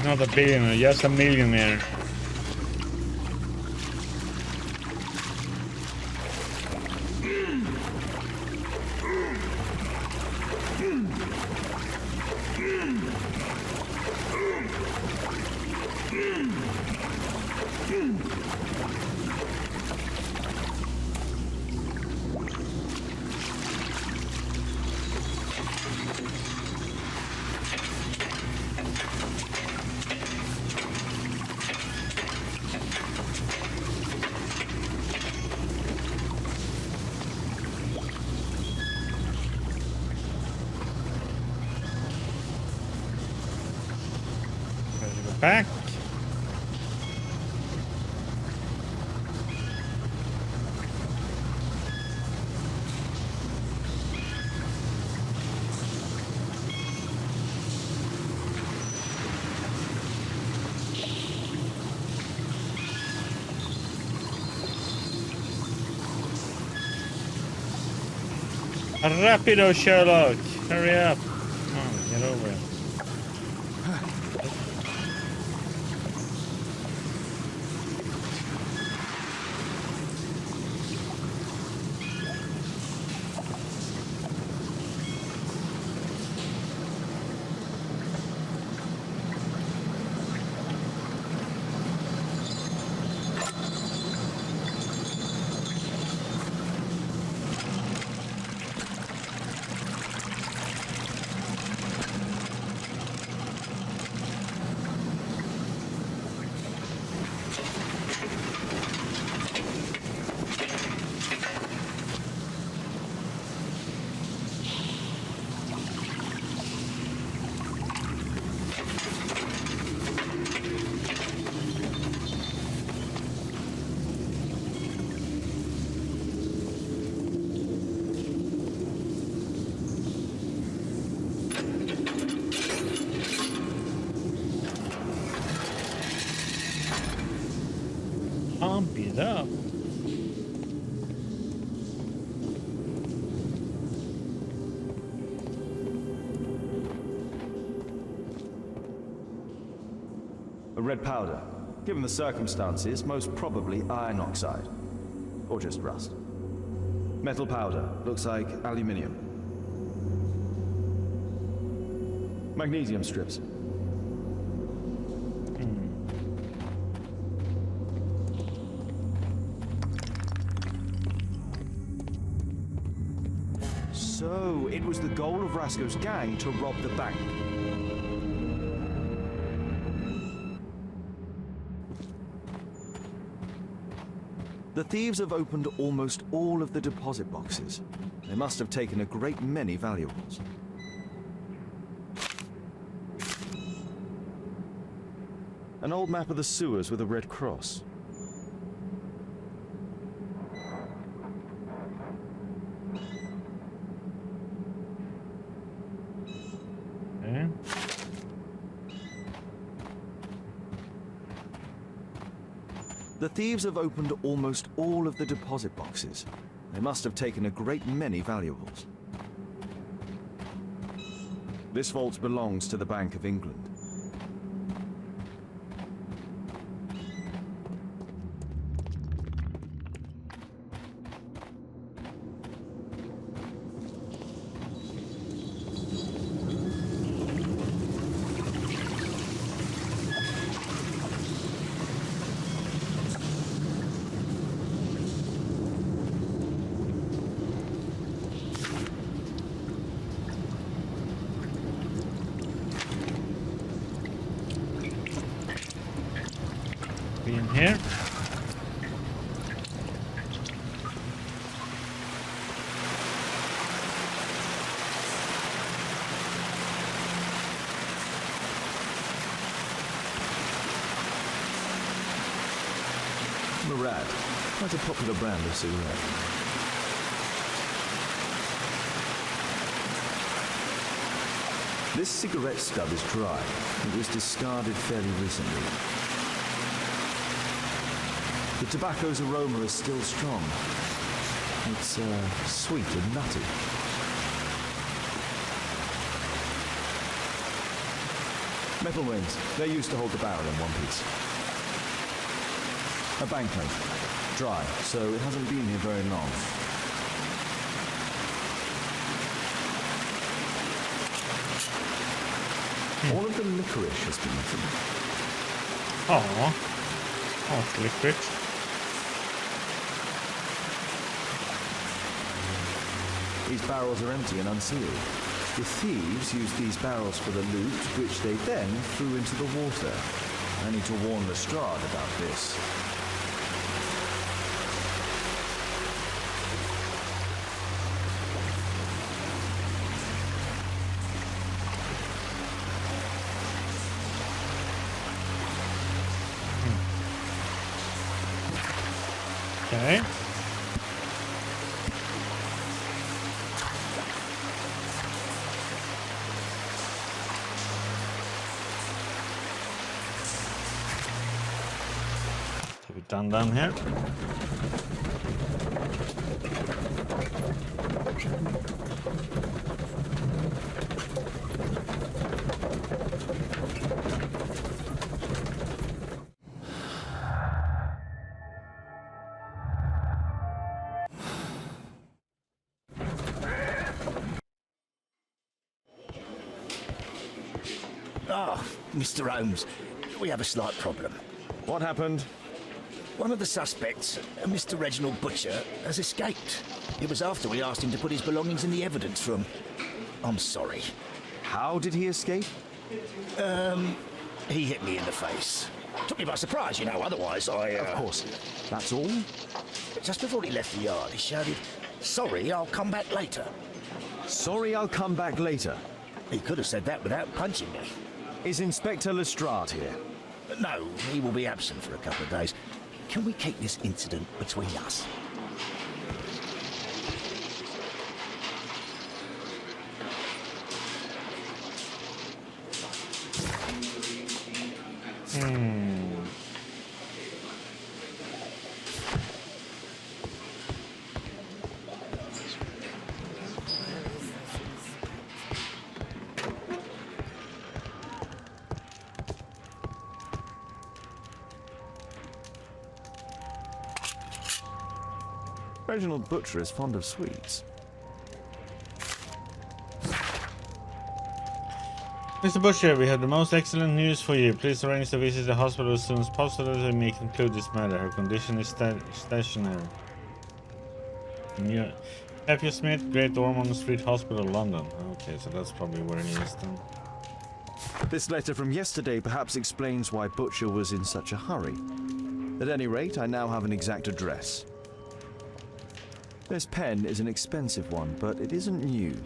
Not a billionaire, just a millionaire. back. Rapido, Sherlock! Hurry up! Come on, get over it. Pump it up. A red powder. Given the circumstances, most probably iron oxide. Or just rust. Metal powder. Looks like aluminium. Magnesium strips. So, it was the goal of Rasco's gang to rob the bank. The thieves have opened almost all of the deposit boxes. They must have taken a great many valuables. An old map of the sewers with a red cross. Okay. The thieves have opened almost all of the deposit boxes. They must have taken a great many valuables. This vault belongs to the Bank of England. Be in here. Murad, quite a popular brand of cigarette. This cigarette stub is dry. It was discarded fairly recently. The tobacco's aroma is still strong. It's sweet and nutty. Metal rings. They're used to hold the barrel in one piece. A banknote. Dry, so it hasn't been here very long. All of the licorice has been eaten. Oh, oh, liquid. These barrels are empty and unsealed. The thieves used these barrels for the loot, which they then threw into the water. I need to warn Lestrade about this. Okay. Have we done down here? Ah, Mr. Holmes, we have a slight problem. What happened? One of the suspects, Mr. Reginald Butcher, has escaped. It was after we asked him to put his belongings in the evidence room. I'm sorry. How did he escape? He hit me in the face. Took me by surprise, you know, otherwise Of course. That's all? Just before he left the yard, he shouted, "Sorry, I'll come back later." Sorry, I'll come back later. He could have said that without punching me. Is Inspector Lestrade here? No, he will be absent for a couple of days. Can we keep this incident between us? Reginald Butcher is fond of sweets. Mr. Butcher, we have the most excellent news for you. Please arrange to visit the hospital as soon as possible so we may conclude this matter. Her condition is stationary. Matthew Smith, Great Ormond Street Hospital, London. Okay, so that's probably where he is then. This letter from yesterday perhaps explains why Butcher was in such a hurry. At any rate, I now have an exact address. This pen is an expensive one, but it isn't new.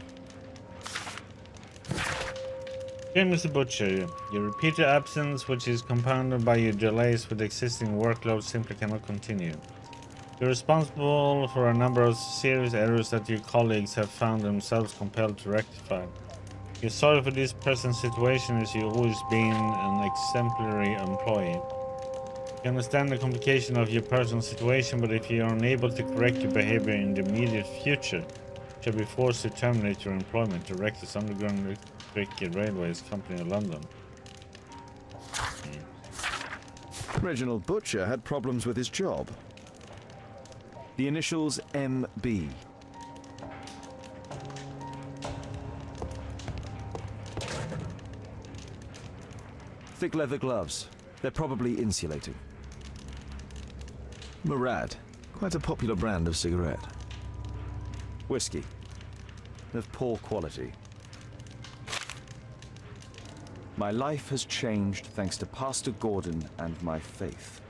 Dear Mr. Butcher, your repeated absence, which is compounded by your delays with existing workload, simply cannot continue. You're responsible for a number of serious errors that your colleagues have found themselves compelled to rectify. You're sorry for this present situation as you've always been an exemplary employee. You understand the complication of your personal situation, but if you are unable to correct your behavior in the immediate future, you shall be forced to terminate your employment to Rector's Underground Electric Railways Company of London. Reginald Butcher had problems with his job. The initials MB. Thick leather gloves. They're probably insulating. Murad. Quite a popular brand of cigarette. Whiskey. Of poor quality. My life has changed thanks to Pastor Gordon and my faith.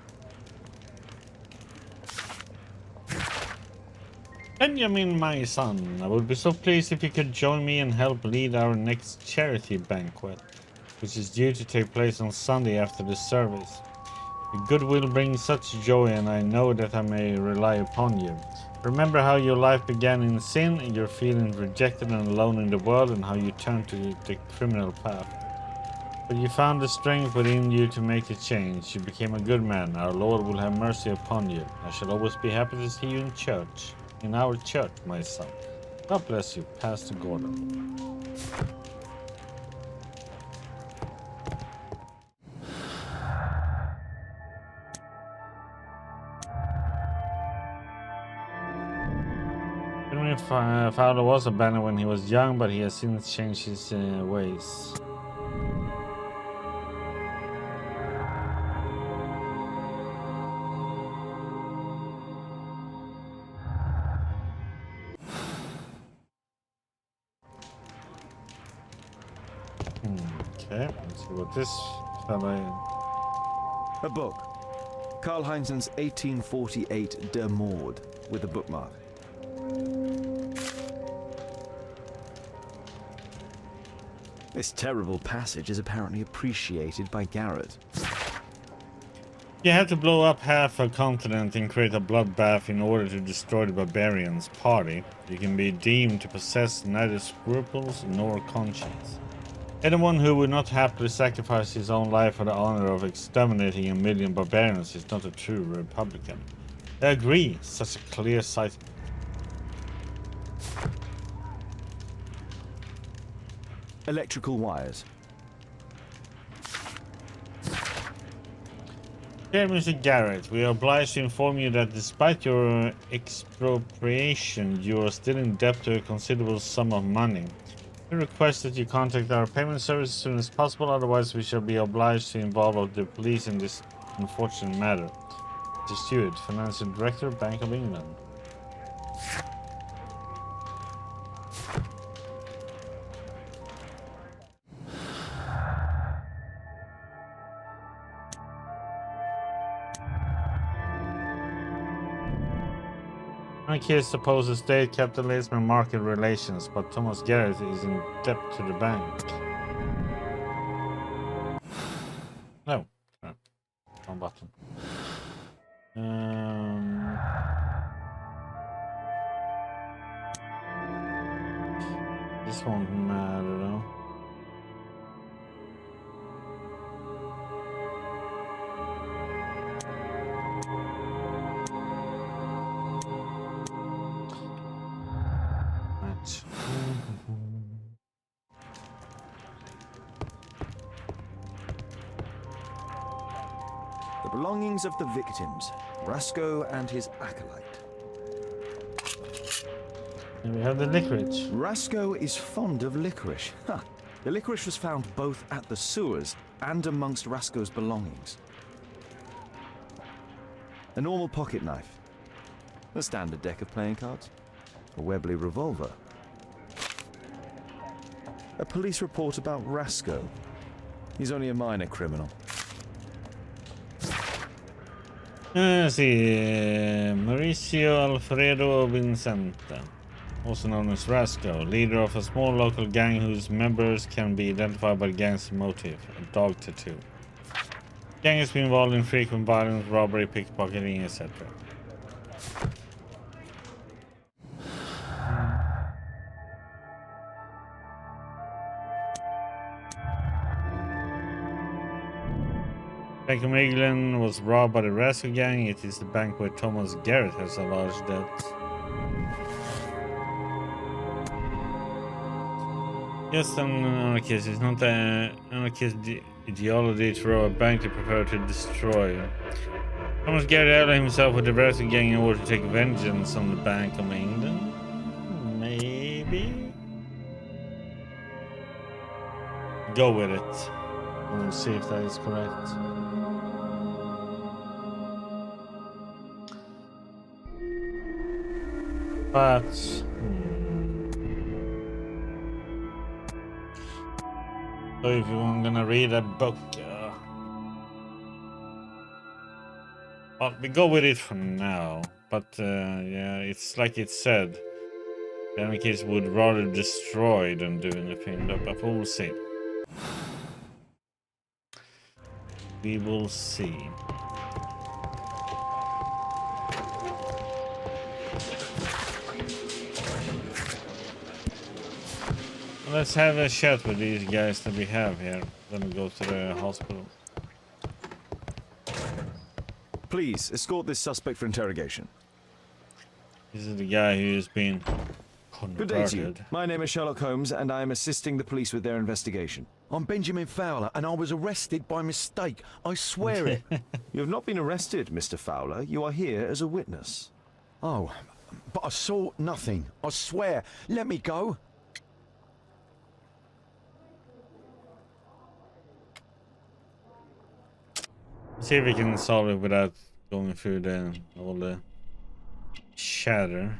Benjamin, my son, I would be so pleased if you could join me and help lead our next charity banquet, which is due to take place on Sunday after the service. Your goodwill brings such joy, and I know that I may rely upon you. Remember how your life began in sin, and your feeling rejected and alone in the world, and how you turned to the criminal path. But you found the strength within you to make a change. You became a good man. Our Lord will have mercy upon you. I shall always be happy to see you in church. In our church, my son. God bless you, Pastor Gordon. Henry Fowler was a banner when he was young, but he has since changed his ways. Okay, let's see what this fella is. A book. Karl Heinzen's 1848 Der Mord, with a bookmark. This terrible passage is apparently appreciated by Garrett. You have to blow up half a continent and create a bloodbath in order to destroy the barbarians' party. You can be deemed to possess neither scruples nor conscience. Anyone who would not happily sacrifice his own life for the honor of exterminating a million barbarians is not a true Republican. I agree, such a clear sight. Electrical wires. Dear Mr. Garrett, we are obliged to inform you that despite your expropriation, you are still in debt to a considerable sum of money. We request that you contact our payment service as soon as possible, otherwise we shall be obliged to involve the police in this unfortunate matter. Mr. Stewart, Financial Director, Bank of England. My case supposes state capitalism and market relations, but Thomas Garrett is in debt to the bank. No. Wrong button. This won't matter though. The belongings of the victims, Rasco and his acolyte. And we have the licorice. Rasco is fond of licorice. Huh. The licorice was found both at the sewers and amongst Rasco's belongings. A normal pocket knife. A standard deck of playing cards. A Webley revolver. A police report about Rasco. He's only a minor criminal. Let's see. Mauricio Alfredo Vincente, also known as Rasco, leader of a small local gang whose members can be identified by the gang's motive, a dog tattoo. The gang has been involved in frequent violence, robbery, pickpocketing, etc. Bank of England was robbed by the Rascal gang. It is the bank where Thomas Garrett has a large debt. Yes, an anarchist. It's not an anarchist ideology to rob a bank they prefer to destroy. Thomas Garrett allied himself with the Rascal gang in order to take vengeance on the Bank of England. Maybe? Go with it. We'll see if that is correct. But so if I'm gonna read a book, well, we go with it for now. But yeah, it's like it said, the anarchists would rather destroy than do anything. But we'll see. We will see. Let's have a chat with these guys that we have here. Then we go to the hospital. Please, escort this suspect for interrogation. This is the guy who's been converted. Good day to you. My name is Sherlock Holmes, and I am assisting the police with their investigation. I'm Benjamin Fowler, and I was arrested by mistake. I swear it. You have not been arrested, Mr. Fowler. You are here as a witness. Oh, but I saw nothing. I swear. Let me go. See if we can solve it without going through all the chatter.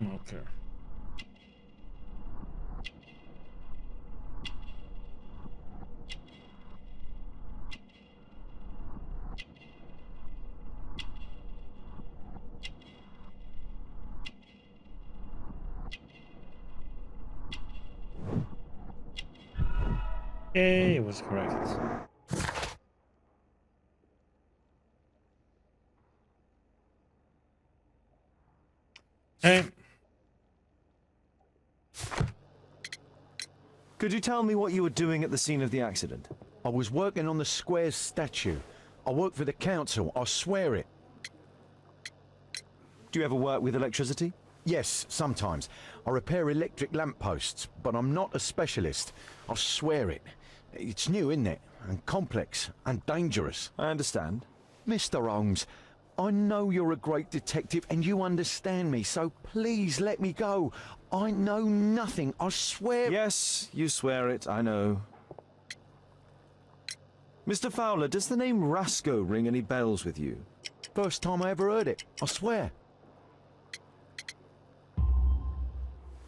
Okay. Okay, it was correct. Hey. Could you tell me what you were doing at the scene of the accident? I was working on the square's statue. I work for the council, I swear it. Do you ever work with electricity? Yes, sometimes. I repair electric lampposts, but I'm not a specialist. I swear it. It's new, isn't it? And complex and dangerous. I understand. Mr. Holmes, I know you're a great detective and you understand me, so please let me go. I know nothing, I swear. Yes, you swear it, I know. Mr. Fowler, does the name Rasco ring any bells with you? First time I ever heard it, I swear.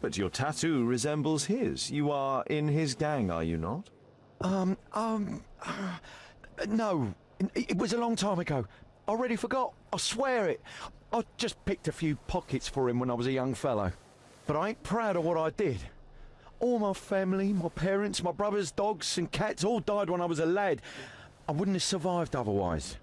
But your tattoo resembles his. You are in his gang, are you not? No. It was a long time ago. I already forgot. I swear it. I just picked a few pockets for him when I was a young fellow. But I ain't proud of what I did. All my family, my parents, my brothers, dogs and cats all died when I was a lad. I wouldn't have survived otherwise.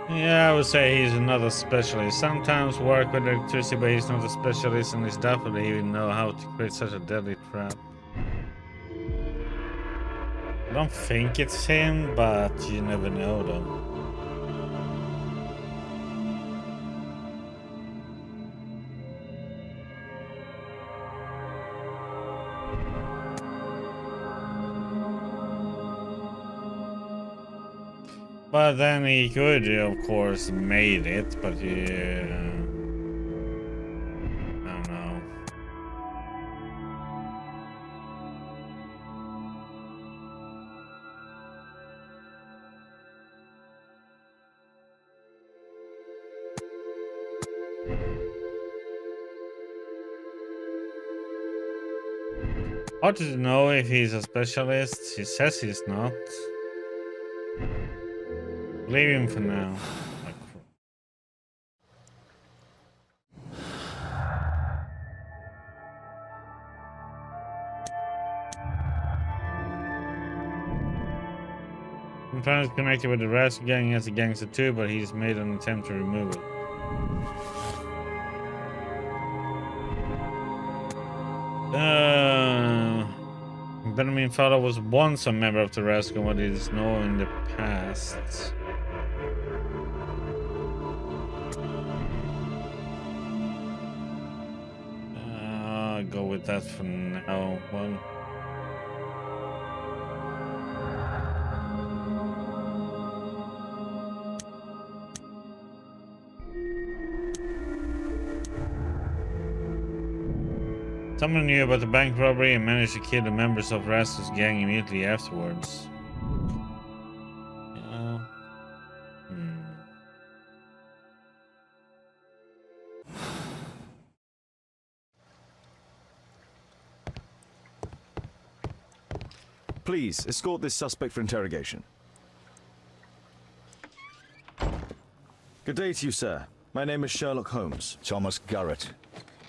Yeah, I would say he's another specialist. Sometimes work with electricity, but he's not a specialist, and he's definitely even know how to create such a deadly trap. I don't think it's him, but you never know though. But then he could, of course, made it, but yeah, I don't know. Hard to know if he's a specialist. He says he's not. Leave him for now. Sometimes connected with the rescue gang as a gangster too, but he's made an attempt to remove it. Benjamin Fowler was once a member of the rescue, what is known in the past. I'll go with that for now. Well, someone knew about the bank robbery and managed to kill the members of Rascal's gang immediately afterwards. Please, escort this suspect for interrogation. Good day to you, sir. My name is Sherlock Holmes. Thomas Garrett.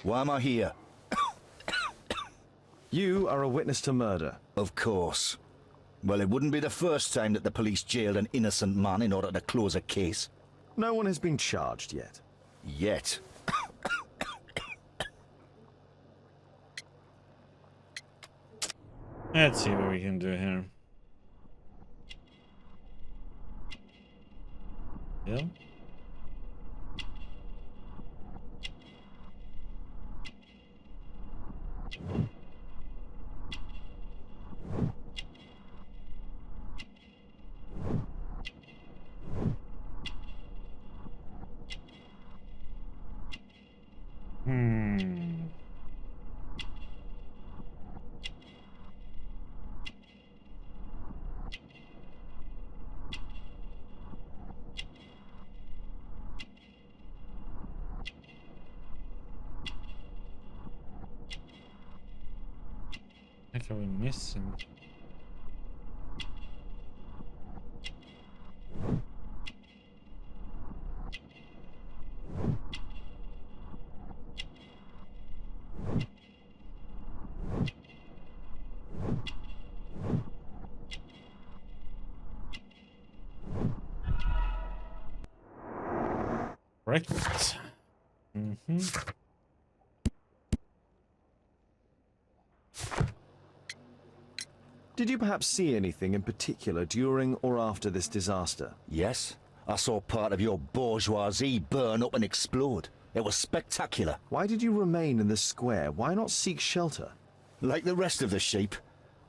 Why am I here? You are a witness to murder. Of course. Well, it wouldn't be the first time that the police jailed an innocent man in order to close a case. No one has been charged yet. Yet. Let's see what we can do here. Yeah. What are we missing? Right. Did you perhaps see anything in particular during or after this disaster? Yes, I saw part of your bourgeoisie burn up and explode. It was spectacular. Why did you remain in the square? Why not seek shelter? Like the rest of the sheep,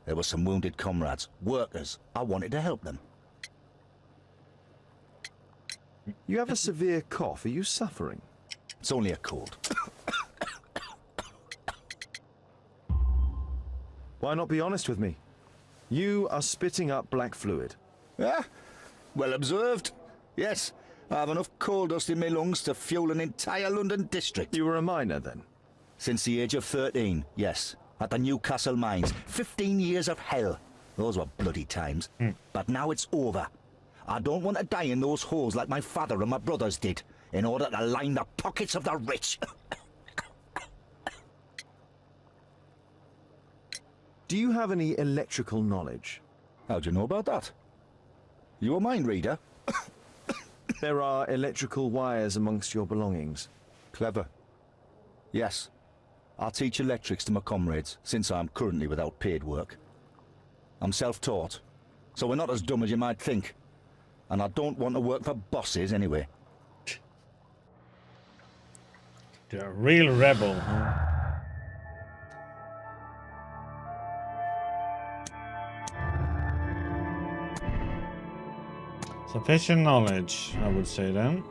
there were some wounded comrades, workers. I wanted to help them. You have a severe cough. Are you suffering? It's only a cold. Why not be honest with me? You are spitting up black fluid. Ah, well observed. Yes, I have enough coal dust in my lungs to fuel an entire London district. You were a miner then? Since the age of 13, yes. At the Newcastle mines. 15 years of hell. Those were bloody times. But now it's over. I don't want to die in those holes like my father and my brothers did, in order to line the pockets of the rich. Do you have any electrical knowledge? How'd you know about that? You a mind reader? There are electrical wires amongst your belongings. Clever. Yes. I'll teach electrics to my comrades, since I'm currently without paid work. I'm self-taught, so we're not as dumb as you might think. And I don't want to work for bosses anyway. The real rebel, huh? Sufficient knowledge, I would say then.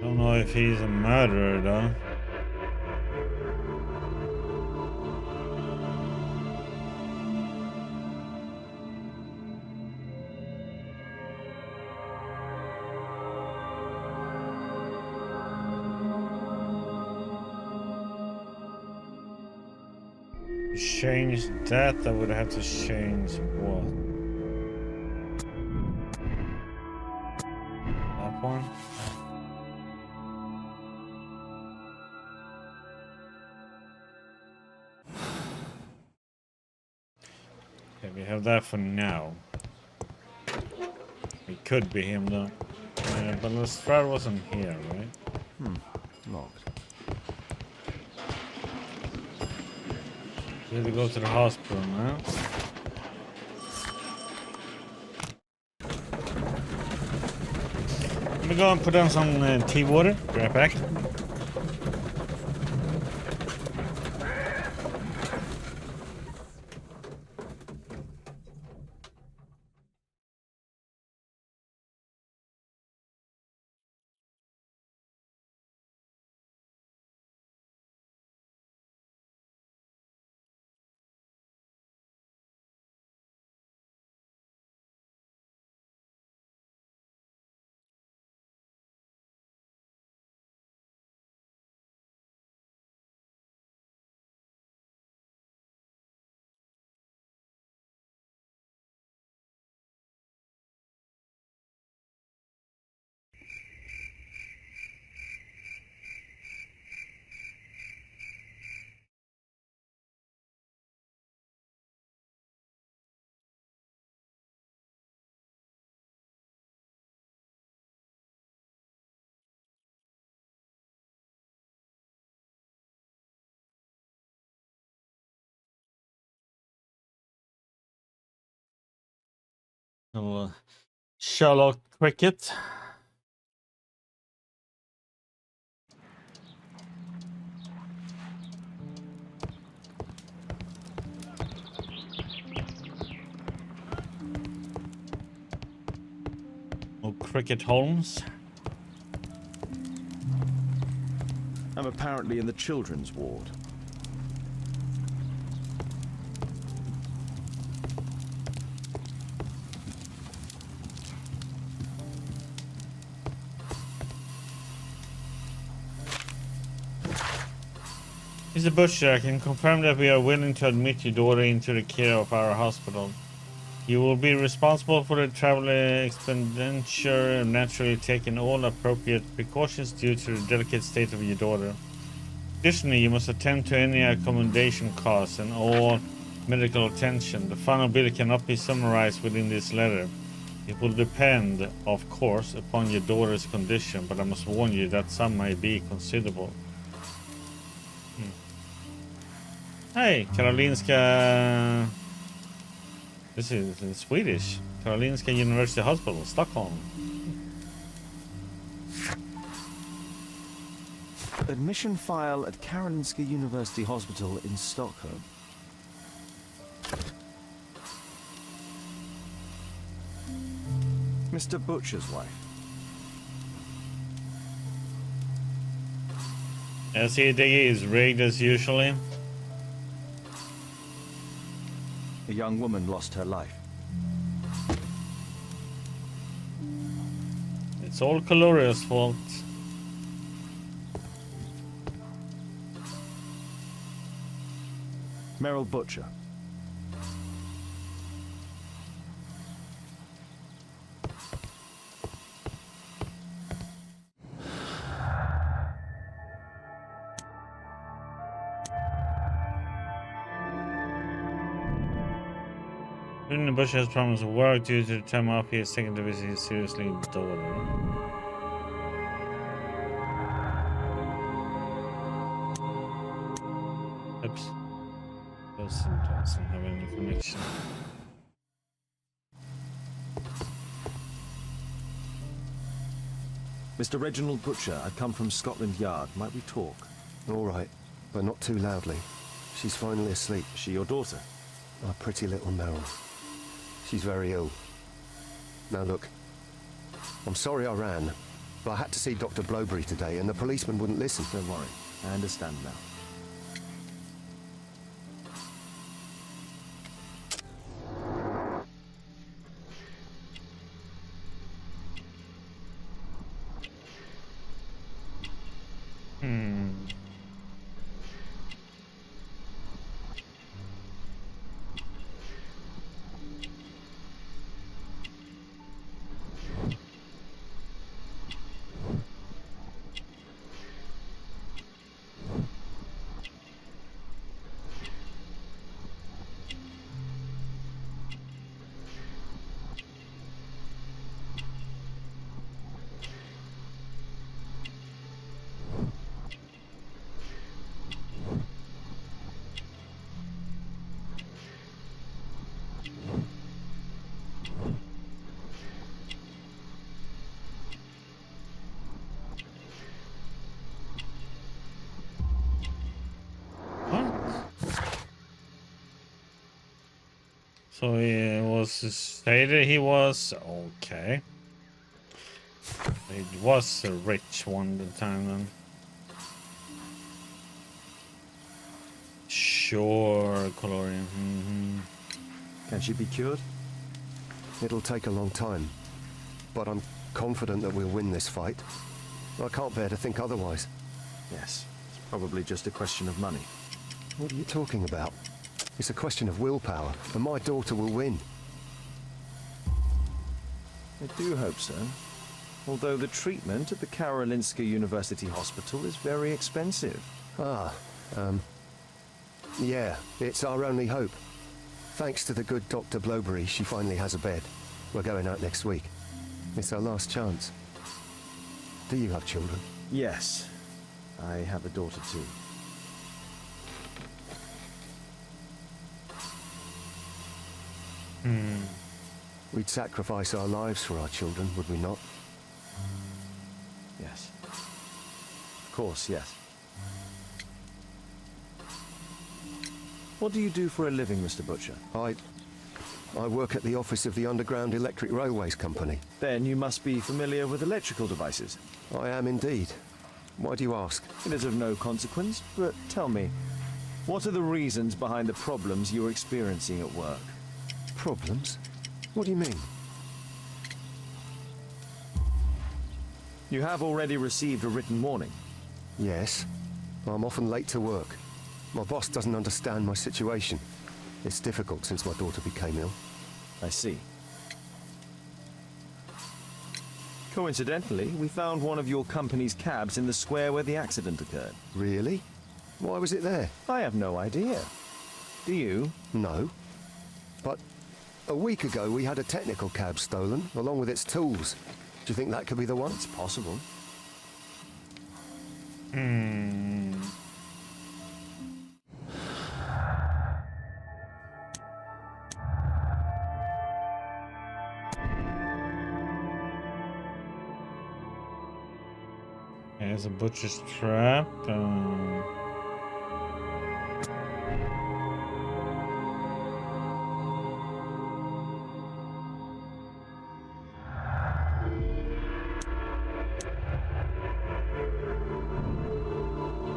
Don't know if he's a murderer though. Change that, I would have to change what? That one? Okay, we have that for now. It could be him though. But Lestrade wasn't here, right? Locked. We have to go to the hospital now. Let me go and put on some tea water. Be right back. Little Sherlock cricket. Oh, Cricket Holmes. I'm apparently in the children's ward. Mr. Butcher, I can confirm that we are willing to admit your daughter into the care of our hospital. You will be responsible for the travel expenditure and naturally taking all appropriate precautions due to the delicate state of your daughter. Additionally, you must attend to any accommodation costs and all medical attention. The final bill cannot be summarized within this letter. It will depend, of course, upon your daughter's condition, but I must warn you that some may be considerable. Hey, Karolinska... This is in Swedish. Karolinska University Hospital, Stockholm. Admission file at Karolinska University Hospital in Stockholm. Mr. Butcher's wife. LCD is rigged as usually. A young woman lost her life. It's all Coloria's fault. Merrill Butcher. President Bush has promised work due to the time off he has taken to visit his seriously daughter. Oops. Doesn't have any connection. Mr. Reginald Butcher, I've come from Scotland Yard. Might we talk? All right, but not too loudly. She's finally asleep. Is she your daughter? Our pretty little Meryl. She's very ill. Now look, I'm sorry I ran, but I had to see Dr. Blowberry today and the policeman wouldn't listen. Don't worry, I understand now. So he was stated he was okay. He was a rich one at the time then. Sure, Coloria. Can she be cured? It'll take a long time, but I'm confident that we'll win this fight. I can't bear to think otherwise. Yes, it's probably just a question of money. What are you talking about? It's a question of willpower, and my daughter will win. I do hope so. Although the treatment at the Karolinska University Hospital is very expensive. Yeah, it's our only hope. Thanks to the good Dr. Blowberry, she finally has a bed. We're going out next week. It's our last chance. Do you have children? Yes, I have a daughter too. We'd sacrifice our lives for our children, would we not? Yes. Of course, yes. What do you do for a living, Mr. Butcher? I work at the office of the Underground Electric Railways Company. Then you must be familiar with electrical devices. I am indeed. Why do you ask? It is of no consequence, but tell me, what are the reasons behind the problems you're experiencing at work? Problems? What do you mean? You have already received a written warning. Yes. I'm often late to work. My boss doesn't understand my situation. It's difficult since my daughter became ill. I see. Coincidentally, we found one of your company's cabs in the square where the accident occurred. Really? Why was it there? I have no idea. Do you? No. But a week ago we had a technical cab stolen, along with its tools. Do you think that could be the one? It's possible. There's a butcher's trap.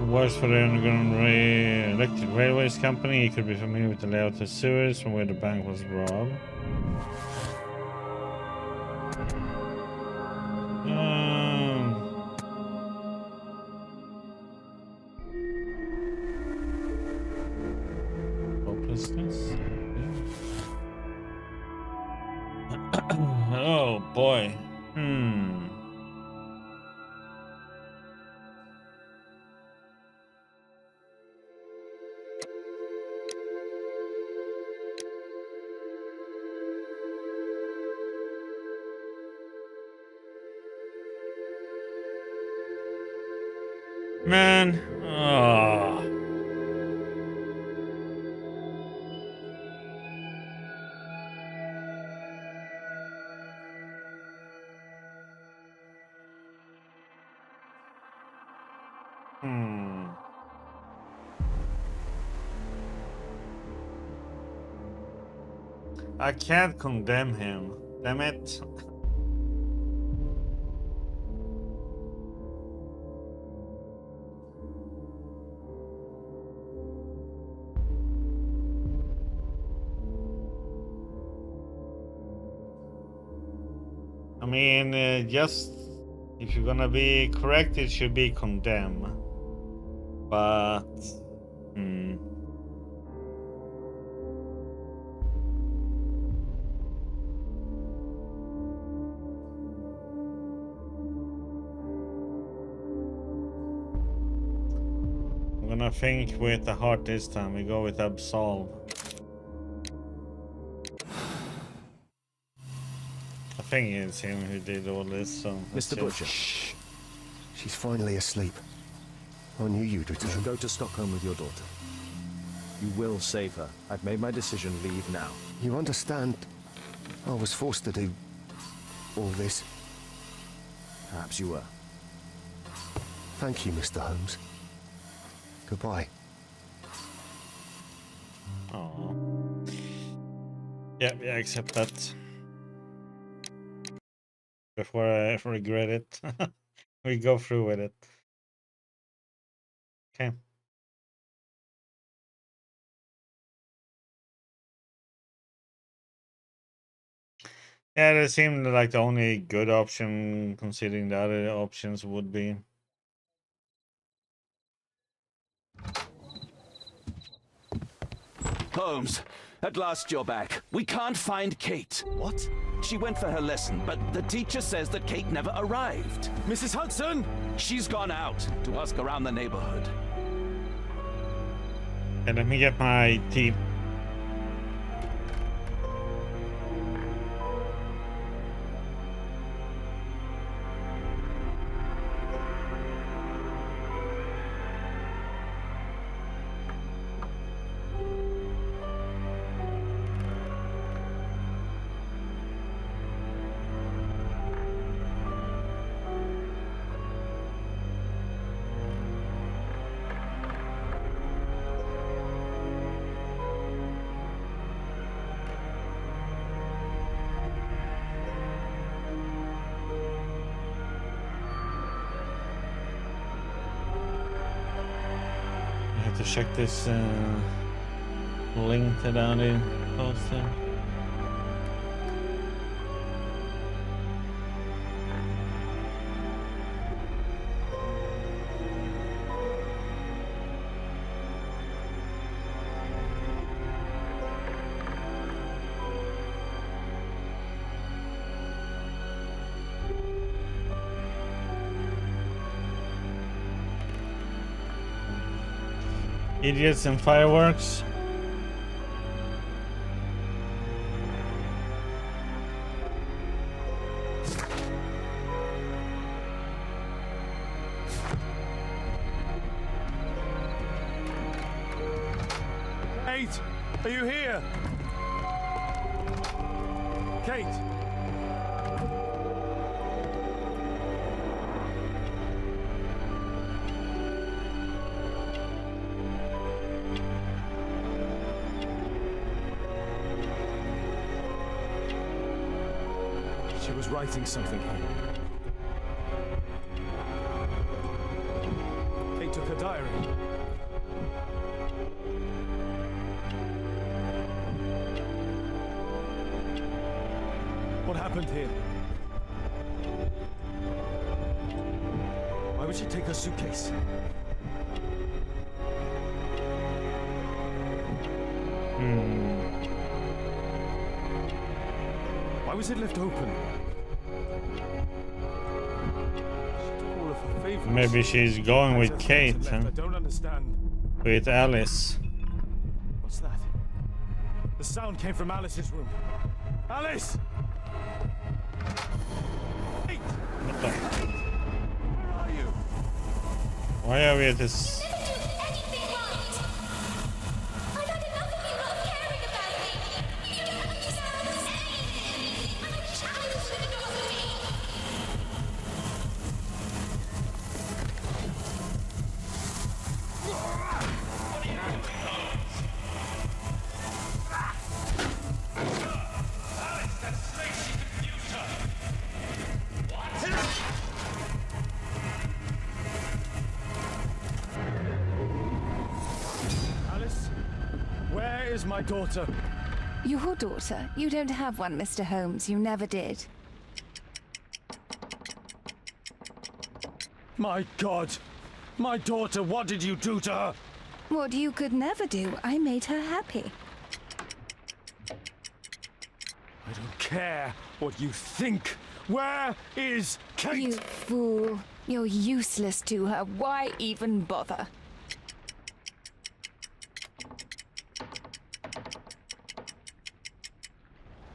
Works for the underground electric railways company. He could be familiar with the layout of the sewers from where the bank was robbed. Hopelessness. Oh boy. Man, I can't condemn him. Damn it. I mean, just if you're gonna be correct, it should be condemn. But I'm gonna think with the heart this time. We go with absolve. I think it's him who did all this, so... Mr. Butcher. Shh. She's finally asleep. I knew you'd You return. should go to Stockholm with your daughter. You will save her. I've made my decision. Leave now. You understand? I was forced to do all this. Perhaps you were. Thank you, Mr. Holmes. Goodbye. Oh. Yeah, I accept that. Before I regret it. We go through with it. Okay. Yeah, that seemed like the only good option, considering the other options would be. Holmes, at last you're back. We can't find Kate. What? She went for her lesson, but the teacher says that Kate never arrived. Mrs. Hudson! She's gone out to ask around the neighborhood. And let me get my tea. To check this link that I posted. Idiots and fireworks. Kate, are you here? Kate. She was writing something here. Kate took her diary. What happened here? Why would she take her suitcase? Why was it left open? She took all of her favorites. Maybe she's going with Letters Kate, left. huh? I don't understand. With Alice. What's that? The sound came from Alice's room. Alice! Hey! What the? Where are you? Why are we at this? Never do anything right. I've had enough of you not caring about me. You don't understand anything. I'm a child living off of me. Alice? Where is my daughter? Your daughter? You don't have one, Mr. Holmes. You never did. My God! My daughter, what did you do to her? What you could never do. I made her happy. I don't care what you think. Where is Kate? You fool. You're useless to her. Why even bother?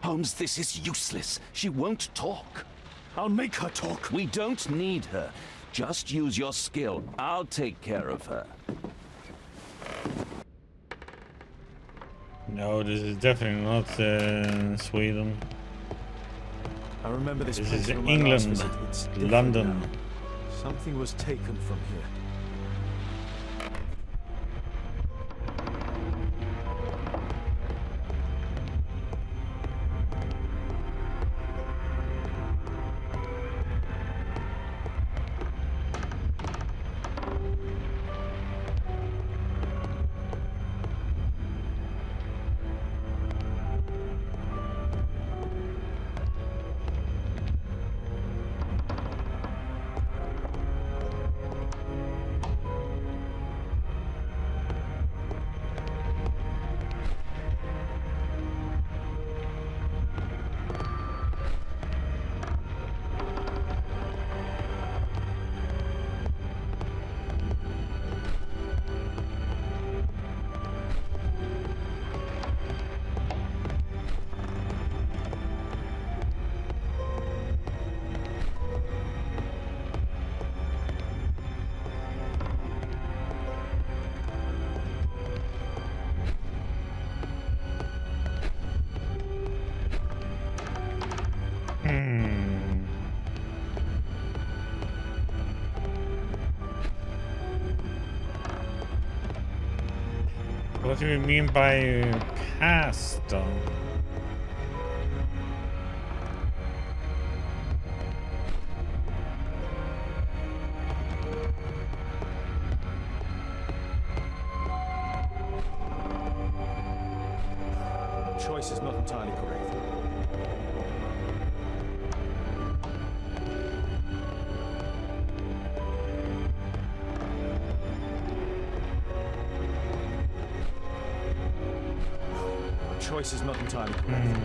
Holmes, this is useless. She won't talk. I'll make her talk. We don't need her. Just use your skill. I'll take care of her. No, this is definitely not Sweden. I remember this This place is from my last England, visit. It's different London. now. Something was taken from here. What do we mean by past, though? Choice is not entirely correct. Choice is not entirely correct.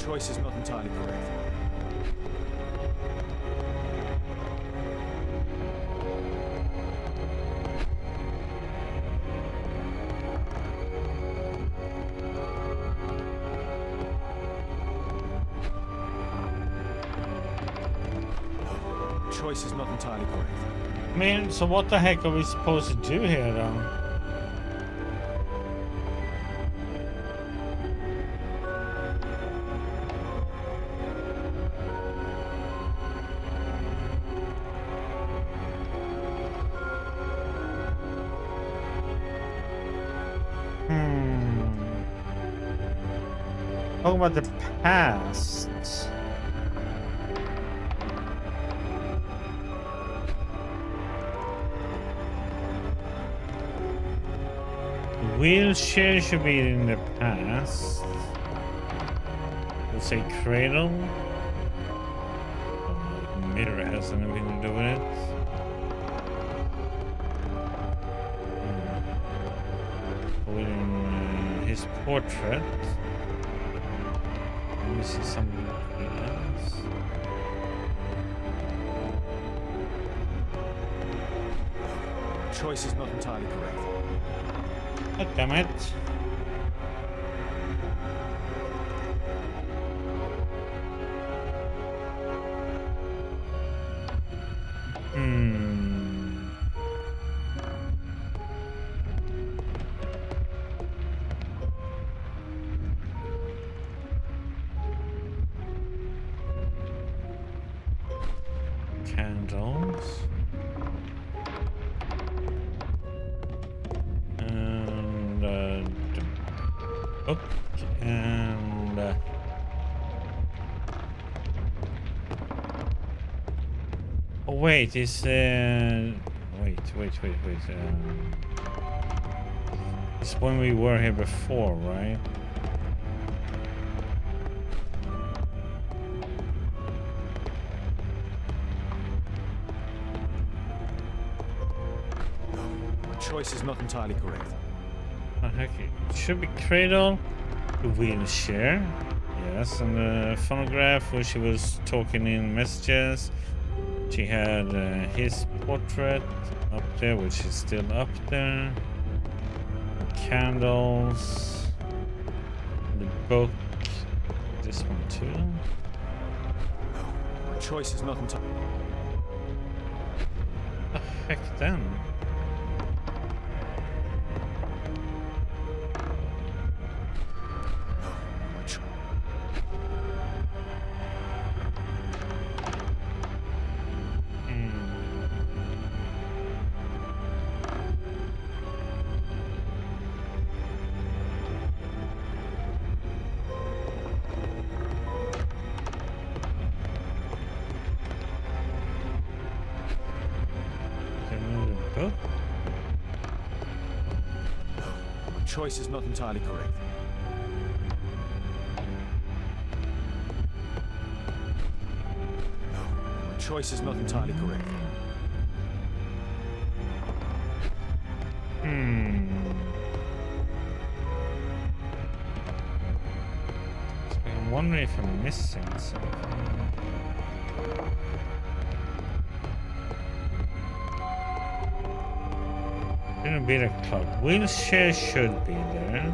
Choice is not entirely correct. Choice is not entirely correct. I mean, so what the heck are we supposed to do here then? Talk about the past. Wheelchair should be in the past. Let's say cradle. Mirror has anything to do with it. With his portrait. Let me see something else. Choice is not entirely correct. God damn it. Candles. Okay, and oh wait, it's wait. It's when we were here before, right? Choice is not entirely correct. Okay, it should be cradle, the wheelchair, yes, and the phonograph where she was talking in messages. She had his portrait up there, which is still up there. Candles, the book, this one too. Choice is not entirely. What the heck then? Choice is not entirely correct. Choice is not entirely correct. So I'm wondering if I'm missing something. Shouldn't be the clock. Wheelchair should be there.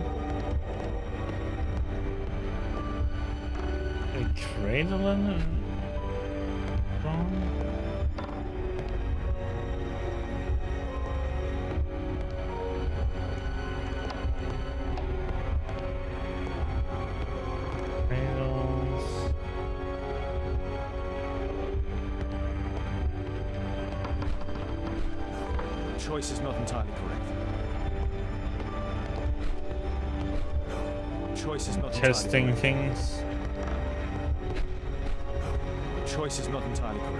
A cradle in it? Wrong? Cradles. Choice is not entirely correct. Choice is not Testing entirely correct. things. Choice is not entirely correct.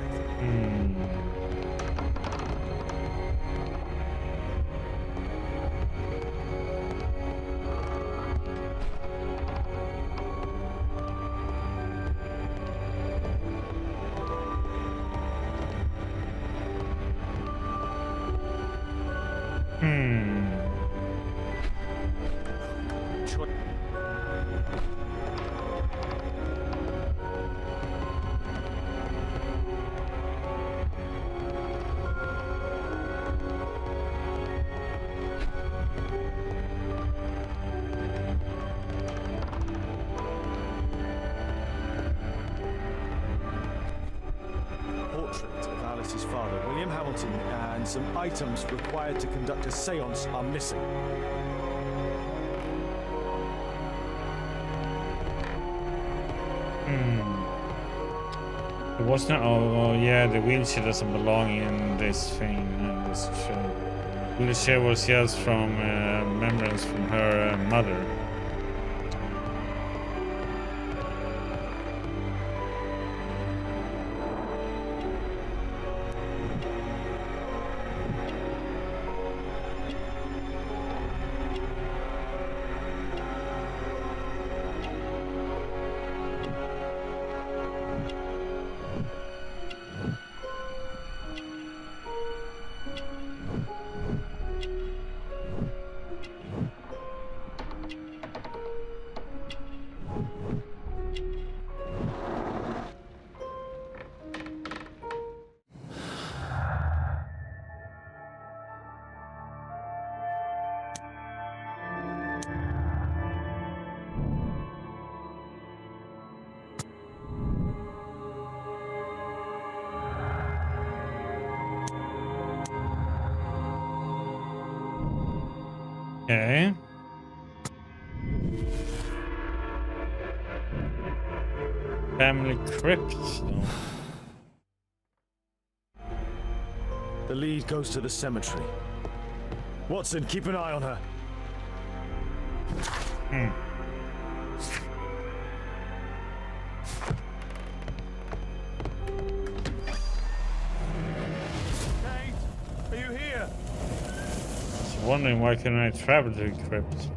Hamilton and some items required to conduct a seance are missing. It was not. Oh, yeah, the wheelchair doesn't belong in this thing. That's true. Wheelchair was just from remembrance from her mother. Okay. Family crypt. Oh. The lead goes to the cemetery. Watson, keep an eye on her. Kate, are you here? Wondering why couldn't I travel to the crypt?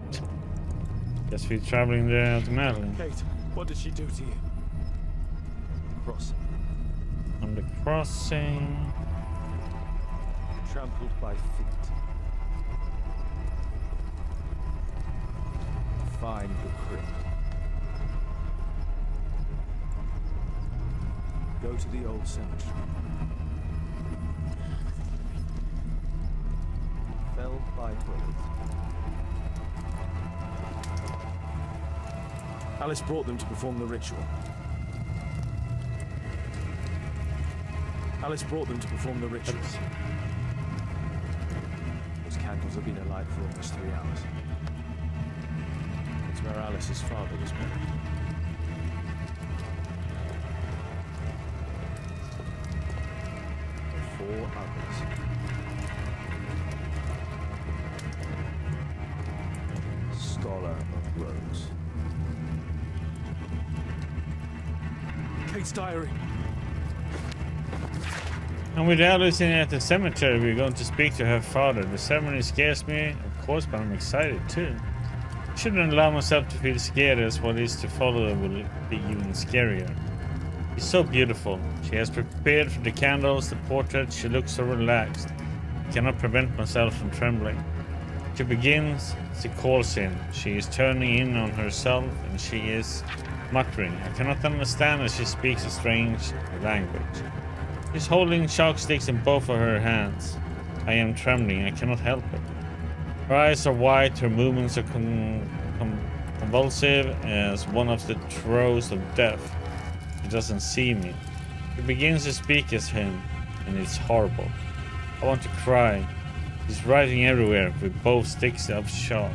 Guess we're traveling there automatically. Kate, what did she do to you? Crossing. On the crossing. Trampled by feet. Find the crypt. Go to the old cemetery. Felled by bullets. Alice brought them to perform the ritual. Alice brought them to perform the ritual. Those candles have been alight for almost 3 hours. It's where Alice's father was buried. There are 4 others. Scholar of Rose. Kate's diary. And with Alice at the cemetery, we're going to speak to her father. The ceremony scares me, of course, but I'm excited too. I shouldn't allow myself to feel scared, as what is to follow will be even scarier. She's so beautiful. She has prepared for the candles, the portrait. She looks so relaxed. I cannot prevent myself from trembling. She begins, she calls in. She is turning in on herself, and she is muttering. I cannot understand as she speaks a strange language. She's holding chalk sticks in both of her hands. I am trembling. I cannot help it. Her eyes are white. Her movements are convulsive as one of the throes of death. She doesn't see me. She begins to speak as him, and it's horrible. I want to cry. She's writing everywhere with both sticks of chalk.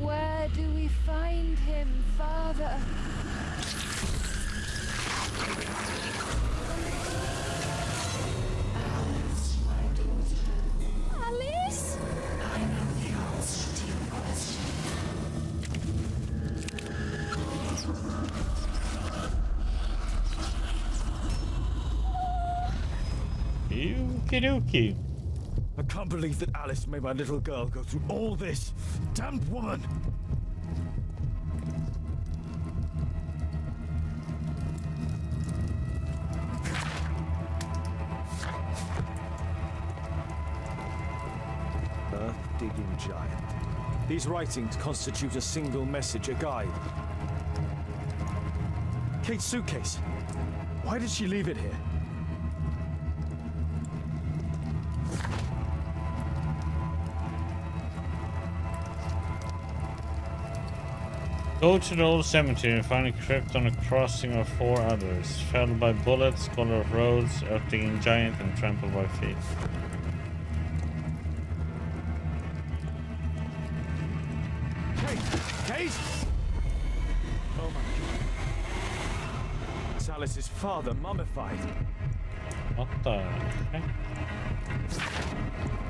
Where do we find him, Father? Alice? I know the answer to your question. Okie dokie. I can't believe that Alice made my little girl go through all this. Damned woman! Earth-digging giant. These writings constitute a single message, a guide. Kate's suitcase. Why did she leave it here? Go to the old cemetery and find a crypt on a crossing of 4 others, felled by bullets, scholar of roads, earth-digging giant, and trampled by feet. Kate! Oh my god. It's Alice's father, mummified. What the heck?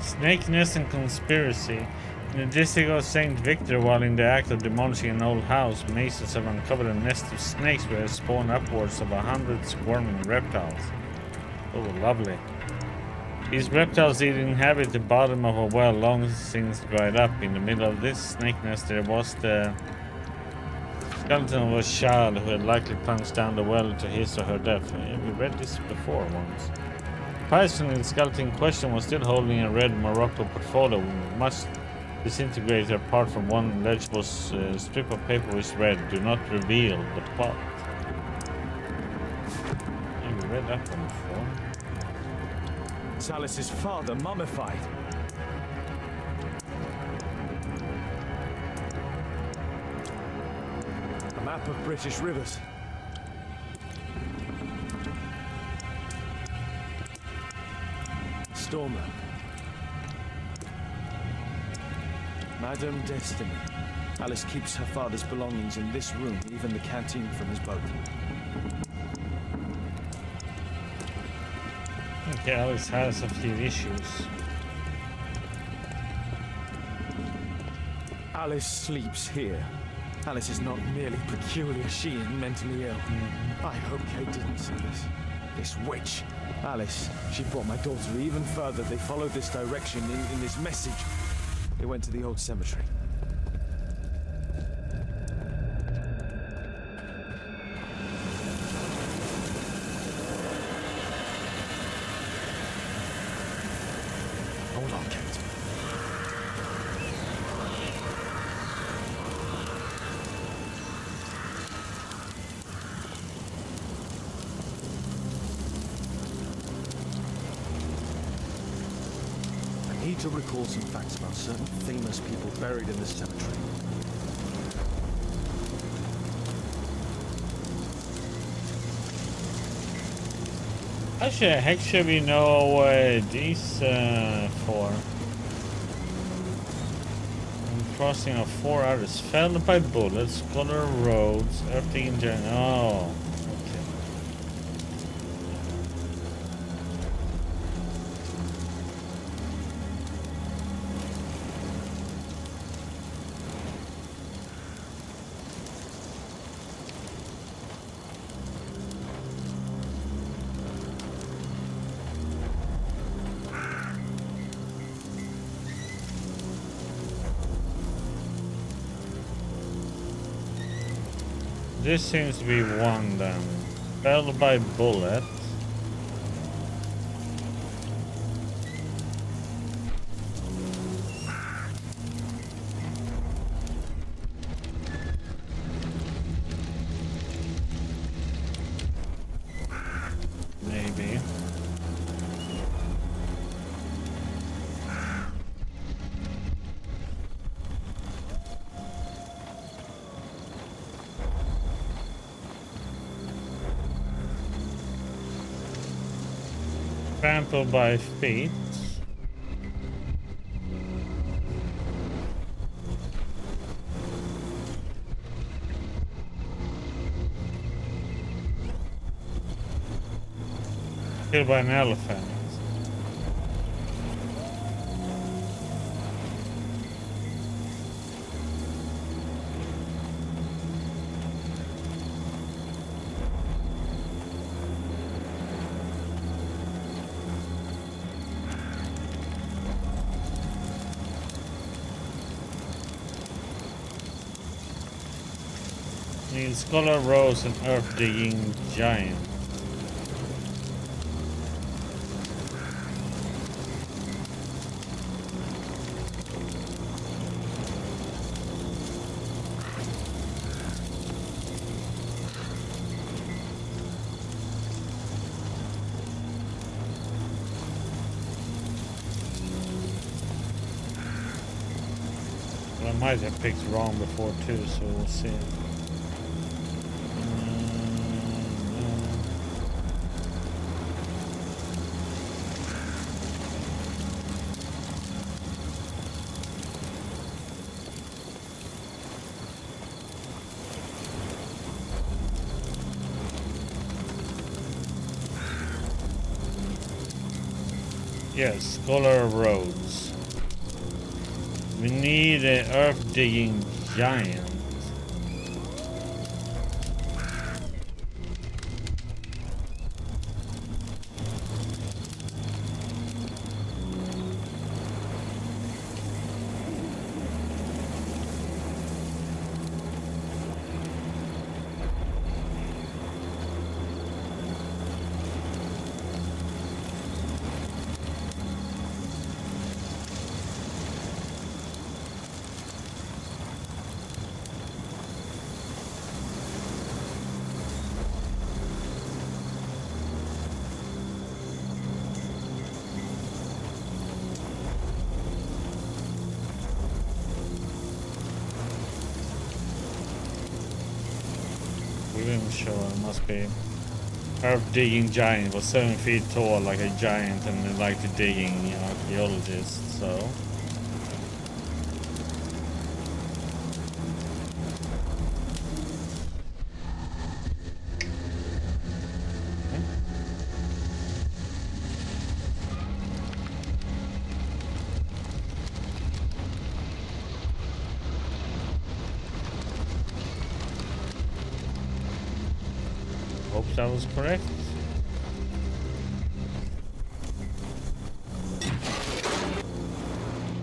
Snake nest and conspiracy. In the district of St. Victor, while in the act of demolishing an old house, masons have uncovered a nest of snakes where spawn upwards of 100 squirming reptiles. Oh, lovely. These reptiles did inhabit the bottom of a well long since dried up. In the middle of this snake nest there was the skeleton of a child who had likely plunged down the well to his or her death. Yeah, we read this before once. Surprisingly, the skeleton in question was still holding a red Morocco portfolio, much disintegrated apart from one legible strip of paper which read, "Do not reveal the plot." Yeah, we read that one before. It's Alice's father, mummified. A map of British rivers. Stormer. Madame Destiny. Alice keeps her father's belongings in this room, even the canteen from his boat. Okay, Alice has a few issues. Alice sleeps here. Alice is not merely peculiar, she is mentally ill. I hope Kate didn't see this. This witch. Alice, she brought my daughter even further. They followed this direction in this message. They went to the old cemetery. Hold on, Kate. I need to recall some facts about certain famous people buried in this cemetery. Actually, the heck should we know these for? Crossing of 4 others, felled by bullets, color roads, everything in general. Oh, okay. This seems to be one then. Felled by bullet. Maybe. Trampled by feet. Killed by an elephant. Needs Scholar Rose and Earth Digging Giant. I might have picked wrong before too, so we'll see. Yes, Scholar of Roads. We need an earth digging giant. Sure, it must be. Earth digging giant was 7 feet tall, like a giant, and like the digging archaeologist. So. Hope that was correct.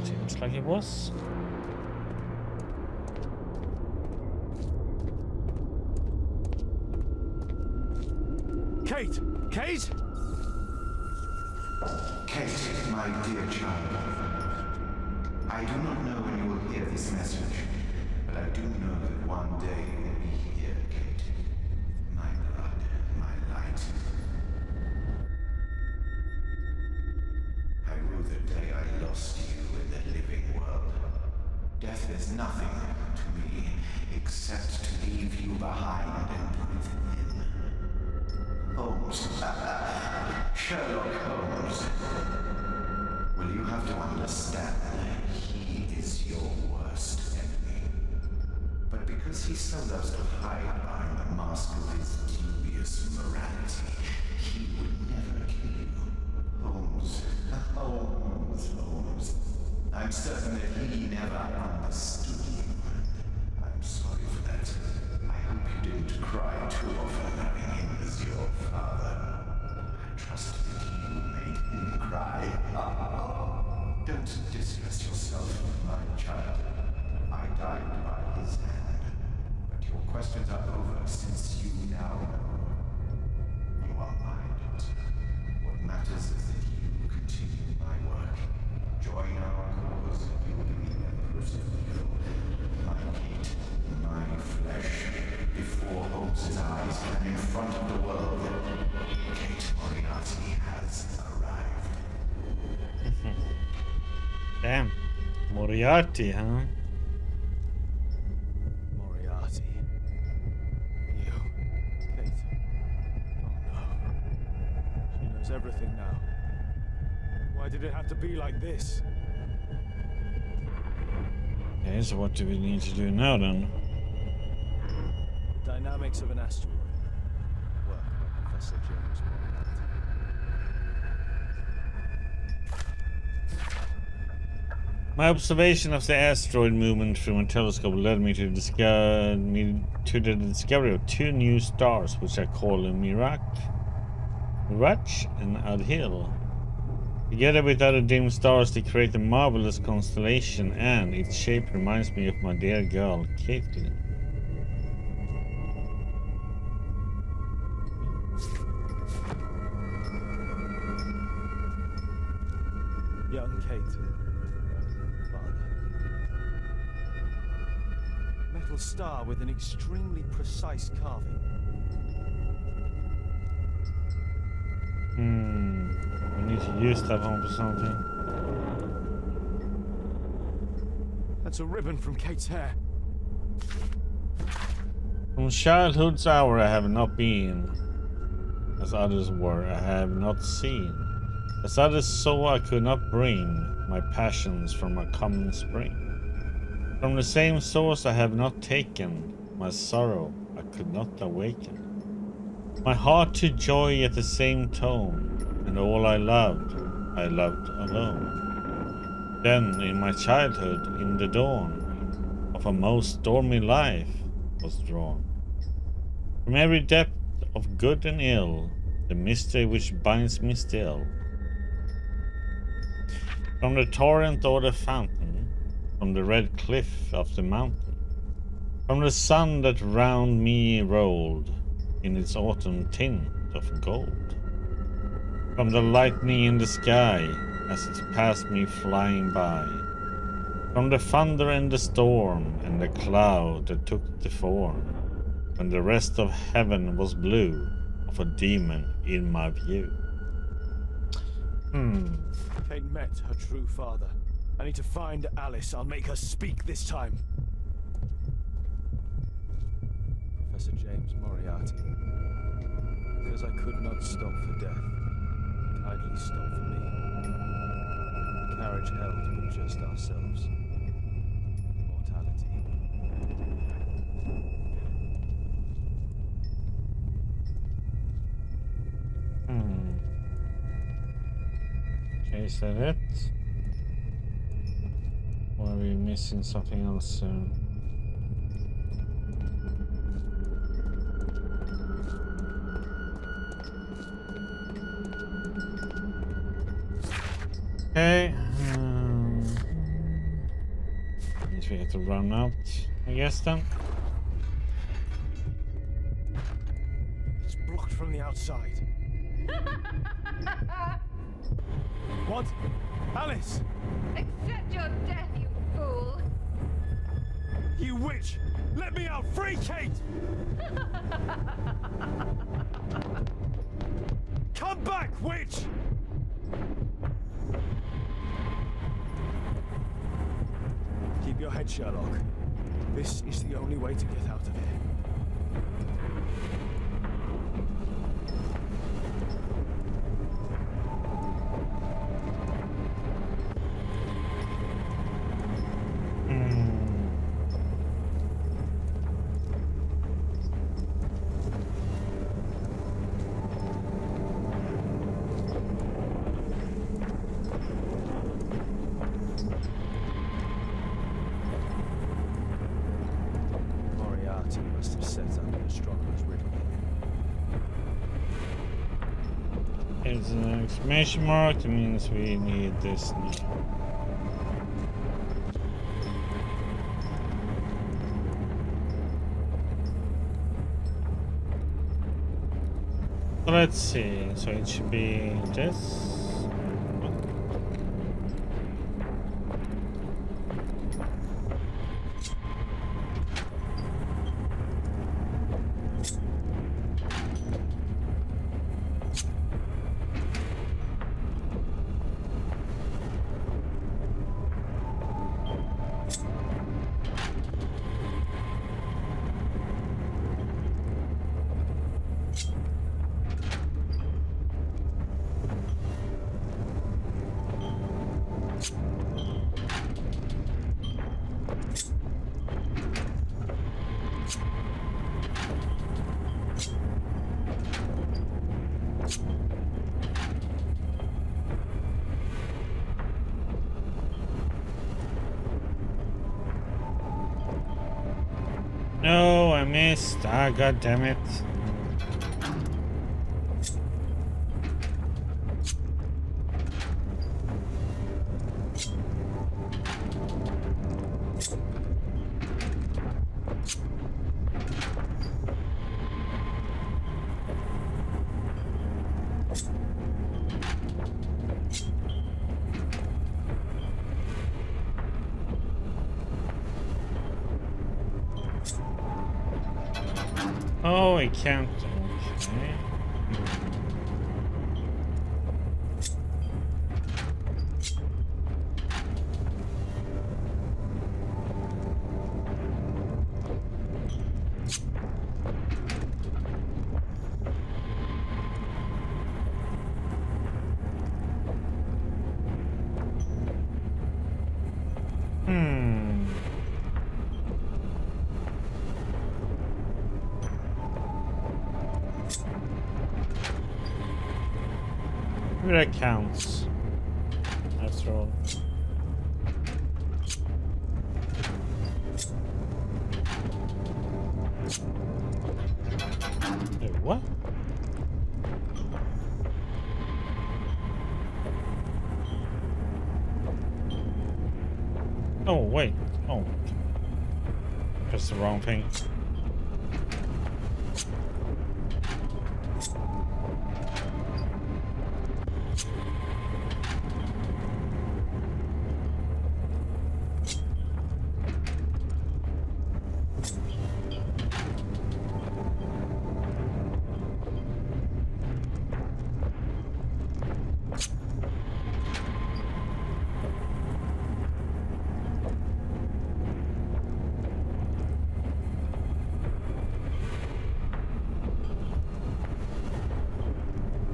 Seems like it was. Kate! Kate! Kate, my dear child. I do not know when you will hear this message, but I do know that one day you will be here, Kate. My blood, my light. I rue the day I lost you in the living world. Death is nothing to me except to leave you behind and breathe in. Holmes. Sherlock Holmes. Well, you have to understand that he is your worst enemy. But because he so loves to hide behind the mask of his dubious morality, he would never kill you. Holmes. Holmes. I'm certain that he never understood you. I'm sorry for that. I hope you didn't cry too often having him as your father. I trust that you made him cry. Don't distress yourself, my child. I died by his hand. But your questions are over since you now know. You are my daughter. What matters is that you continue my work. Join our cause and you will be empress of evil. My Kate, my flesh, before Holmes' eyes and in front of the world. Kate Moriarty has arrived. Damn. Moriarty, huh? Moriarty. You. Kate. Oh no. She knows everything now. Why did it have to be like this? Okay, so what do we need to do now then? The dynamics of an asteroid. Work by Professor James Moriarty. My observation of the asteroid movement through a telescope led me to the discovery of 2 new stars, which I call Mirach and Adhil. Together with other dim stars, they create a marvelous constellation, and its shape reminds me of my dear girl, Caitlin. Young Kate. Father. Metal star with an extremely precise carving. We need to use that one for something. That's a ribbon from Kate's hair. From childhood's hour I have not been, as others were, I have not seen. As others saw I could not bring my passions from a common spring. From the same source I have not taken, my sorrow I could not awaken. My heart to joy at the same tone, and all I loved alone. Then in my childhood, in the dawn of a most stormy life was drawn. From every depth of good and ill, the mystery which binds me still. From the torrent or the fountain, from the red cliff of the mountain, from the sun that round me rolled in its autumn tint of gold, from the lightning in the sky as it passed me flying by, from the thunder and the storm and the cloud that took the form, when the rest of heaven was blue, of a demon in my view. Kate met her true father. I need to find Alice. I'll make her speak this time. Professor James Moriarty. Because I could not stop for death, kindly stop for me. The carriage held but just ourselves. Mortality. Okay, is that it? Or are we missing something else soon? Okay. Means we have to run out, I guess then. It's blocked from the outside. What? Alice! Accept your death, you fool! You witch! Let me out! Free Kate! Come back, witch! Keep your head, Sherlock. This is the only way to get out of here. Must have set up an astronomer's riddle. It's an exclamation mark, that means we need this now. So let's see, so it should be this. No, I missed. Ah, god damn it. Oh, I can't. Okay. Maybe that counts. After all. Wait, what? Oh, wait. Oh. Press the wrong thing.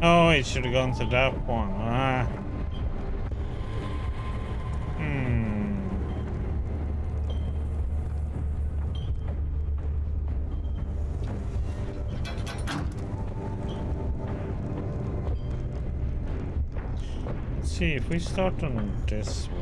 Oh, it should have gone to that one. Ah. Let's see if we start on this one.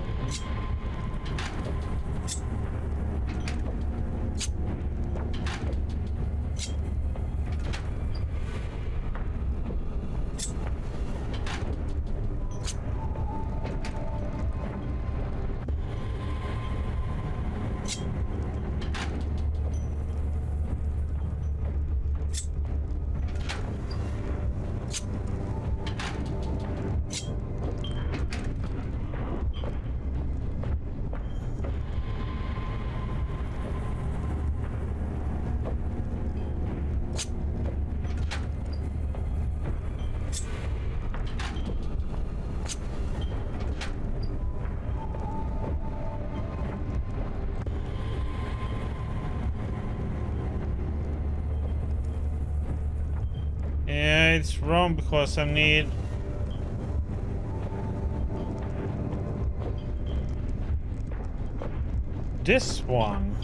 Yeah, it's wrong because I need... this one.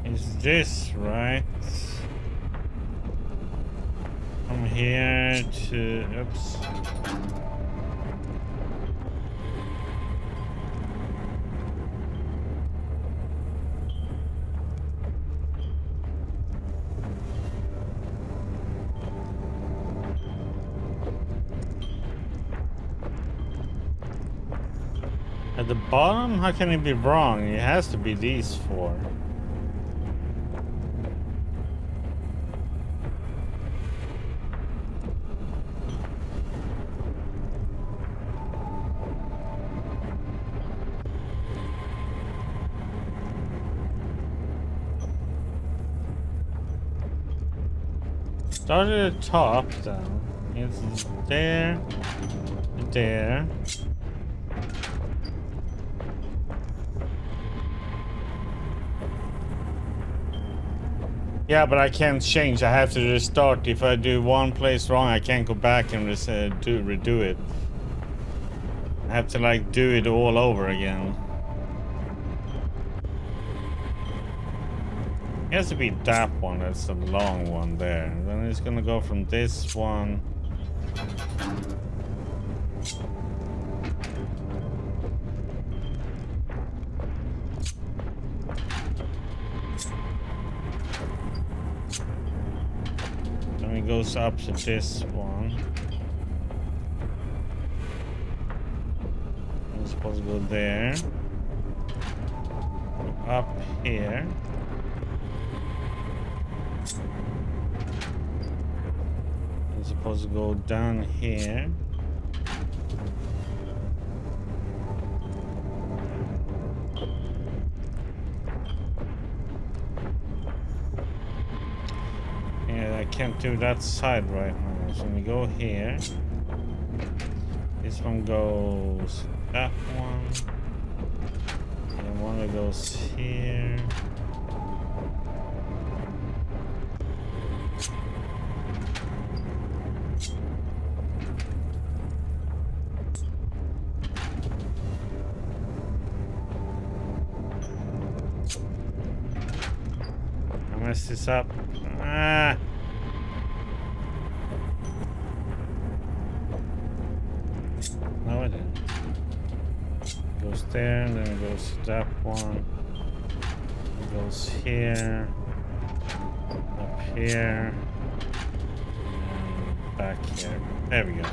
Is this right? From here to... oops. At the bottom? How can it be wrong? It has to be these four. Start at the top then. It's there, there. Yeah, but I can't change. I have to restart. If I do one place wrong, I can't go back and redo it. I have to like do it all over again. It has to be that one. That's the long one there. Then it's gonna go from this one. It goes up to this one. I'm supposed to go there. Go up here. I'm supposed to go down here. I can't do that side right now, so we go here. This one goes that one, and one that goes here. mess this up. Ah. No, I didn't. Goes there, and then it goes to that one. It goes here. Up here. And back here. There we go.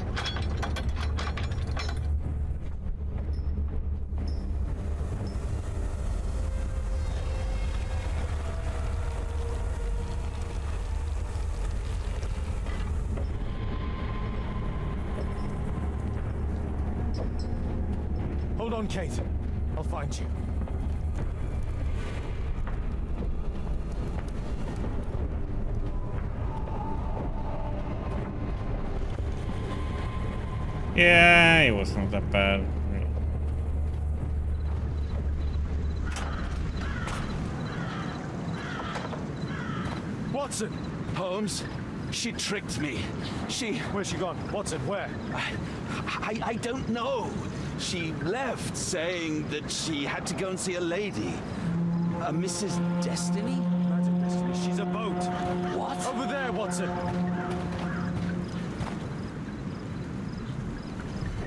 Hold on, Kate. I'll find you. Yeah, it was not that bad. Watson! Holmes, she tricked me. Where's she gone? Watson, where? I don't know. She left saying that she had to go and see a lady. A Mrs. Destiny? Madam Destiny, she's a boat. What? Over there, Watson.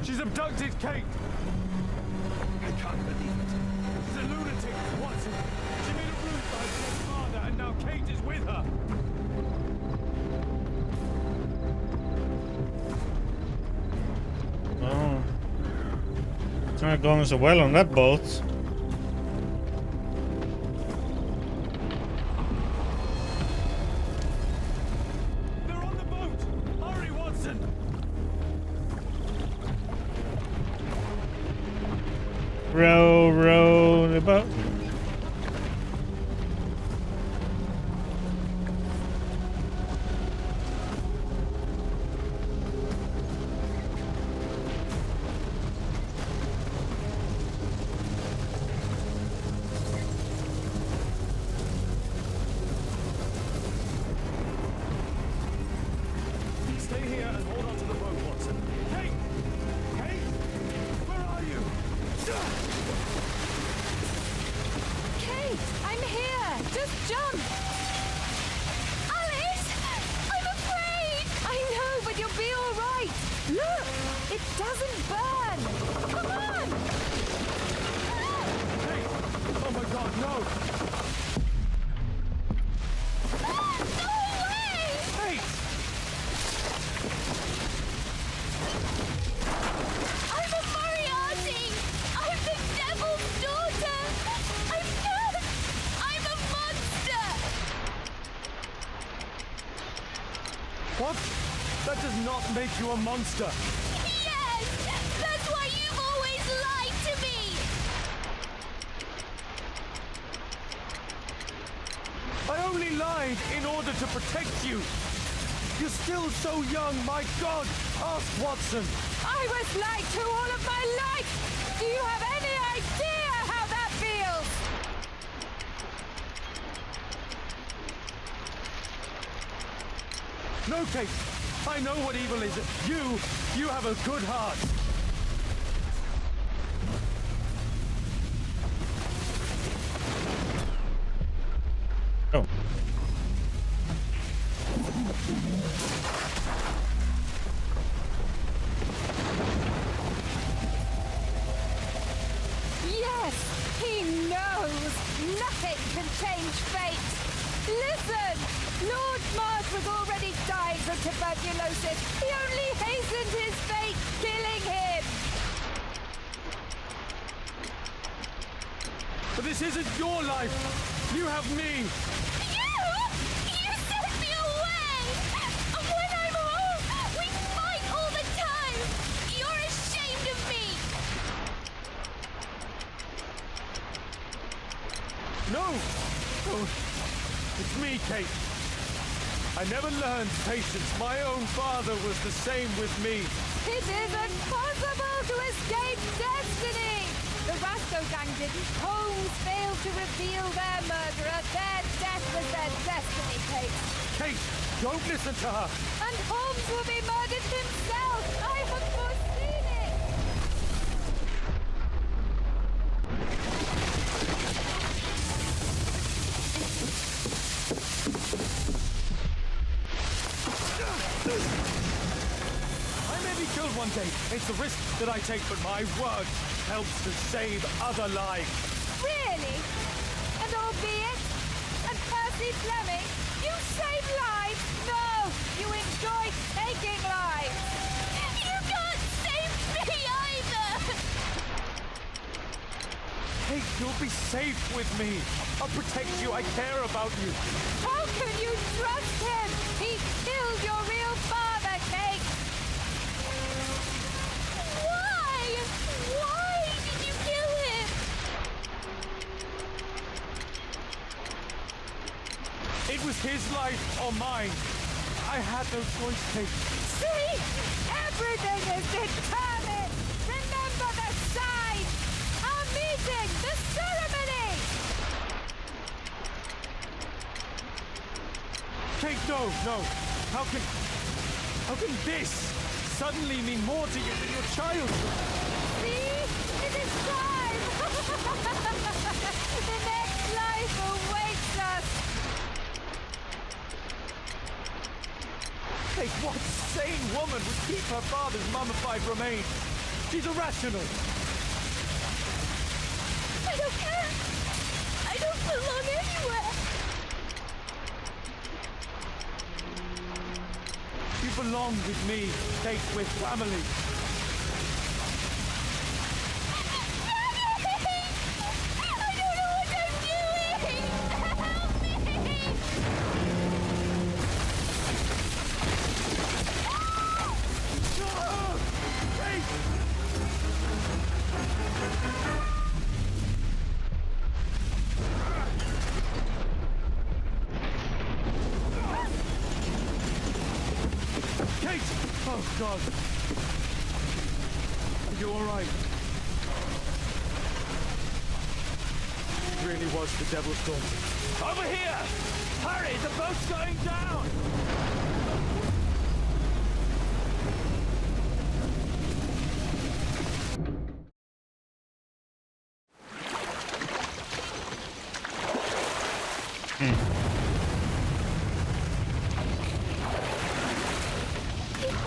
She's abducted Kate. I can't believe it. She's a lunatic, Watson. She made a room for her dead father, and now Kate is with her. Oh. It's not going so well on that boat. They're on the boat! Hurry, Watson! Row the boat. Stay here and hold on to the boat, Watson. Kate! Kate! Where are you? Kate, I'm here. Just jump. Alice! I'm afraid! I know, but you'll be all right. Look, it doesn't burn. Come on. Kate! Oh my God, no! Go away! Kate! I'm a Moriarty! I'm the devil's daughter! I'm cursed! I'm a monster! What? That does not make you a monster. Yes! That's why you've always lied to me! I only lied in order to protect you. You're still so young, my God! Ask Watson. I was lied to all of my life. Do you have any idea how that feels? No, Kate. I know what evil is. You have a good heart. Oh. Yes, he knows. Nothing can change fate. Listen, Lord Marsh was already dying from tuberculosis. He only hastened his fate, killing him. But this isn't your life. You have me. You sent me away! When I'm home, we fight all the time! You're ashamed of me! No! Oh, it's me, Kate. I never learned patience. My own father was the same with me. It isn't possible to escape destiny. The Rasco gang didn't. Holmes failed to reveal their murderer. Their death was their destiny, Kate. Kate, don't listen to her. And Holmes will be murdered himself. I have foreseen it. one day. It's a risk that I take, but my word helps to save other lives. Really? And albeit? And Percy Fleming? You save lives? No! You enjoy taking lives! You can't save me either! Kate, you'll be safe with me. I'll protect you. I care about you. How can you trust him? He killed your real father, Kate! Why? Why did you kill him? It was his life or mine. I had no choice, Kate. See? Everything is determined! Remember the sign! Our meeting! The ceremony! Kate, no. How can this suddenly mean more to you than your childhood? See? It is time! The next life awaits us! Kate, what sane woman would keep her father's mummified remains? She's irrational. I don't care! I don't belong anywhere! You belong with me, Kate. We're family. I don't know what I'm doing! Help me! Kate! Oh, God. Are you all right? It really was the Devil's Daughter. Over here! Hurry! The boat's going down!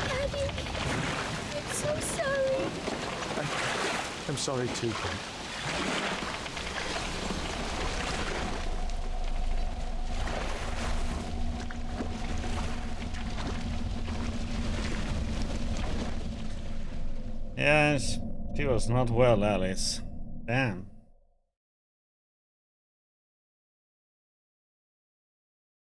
Daddy, I'm so sorry. I'm sorry too, Kate. Yes, she was not well, Alice. Damn.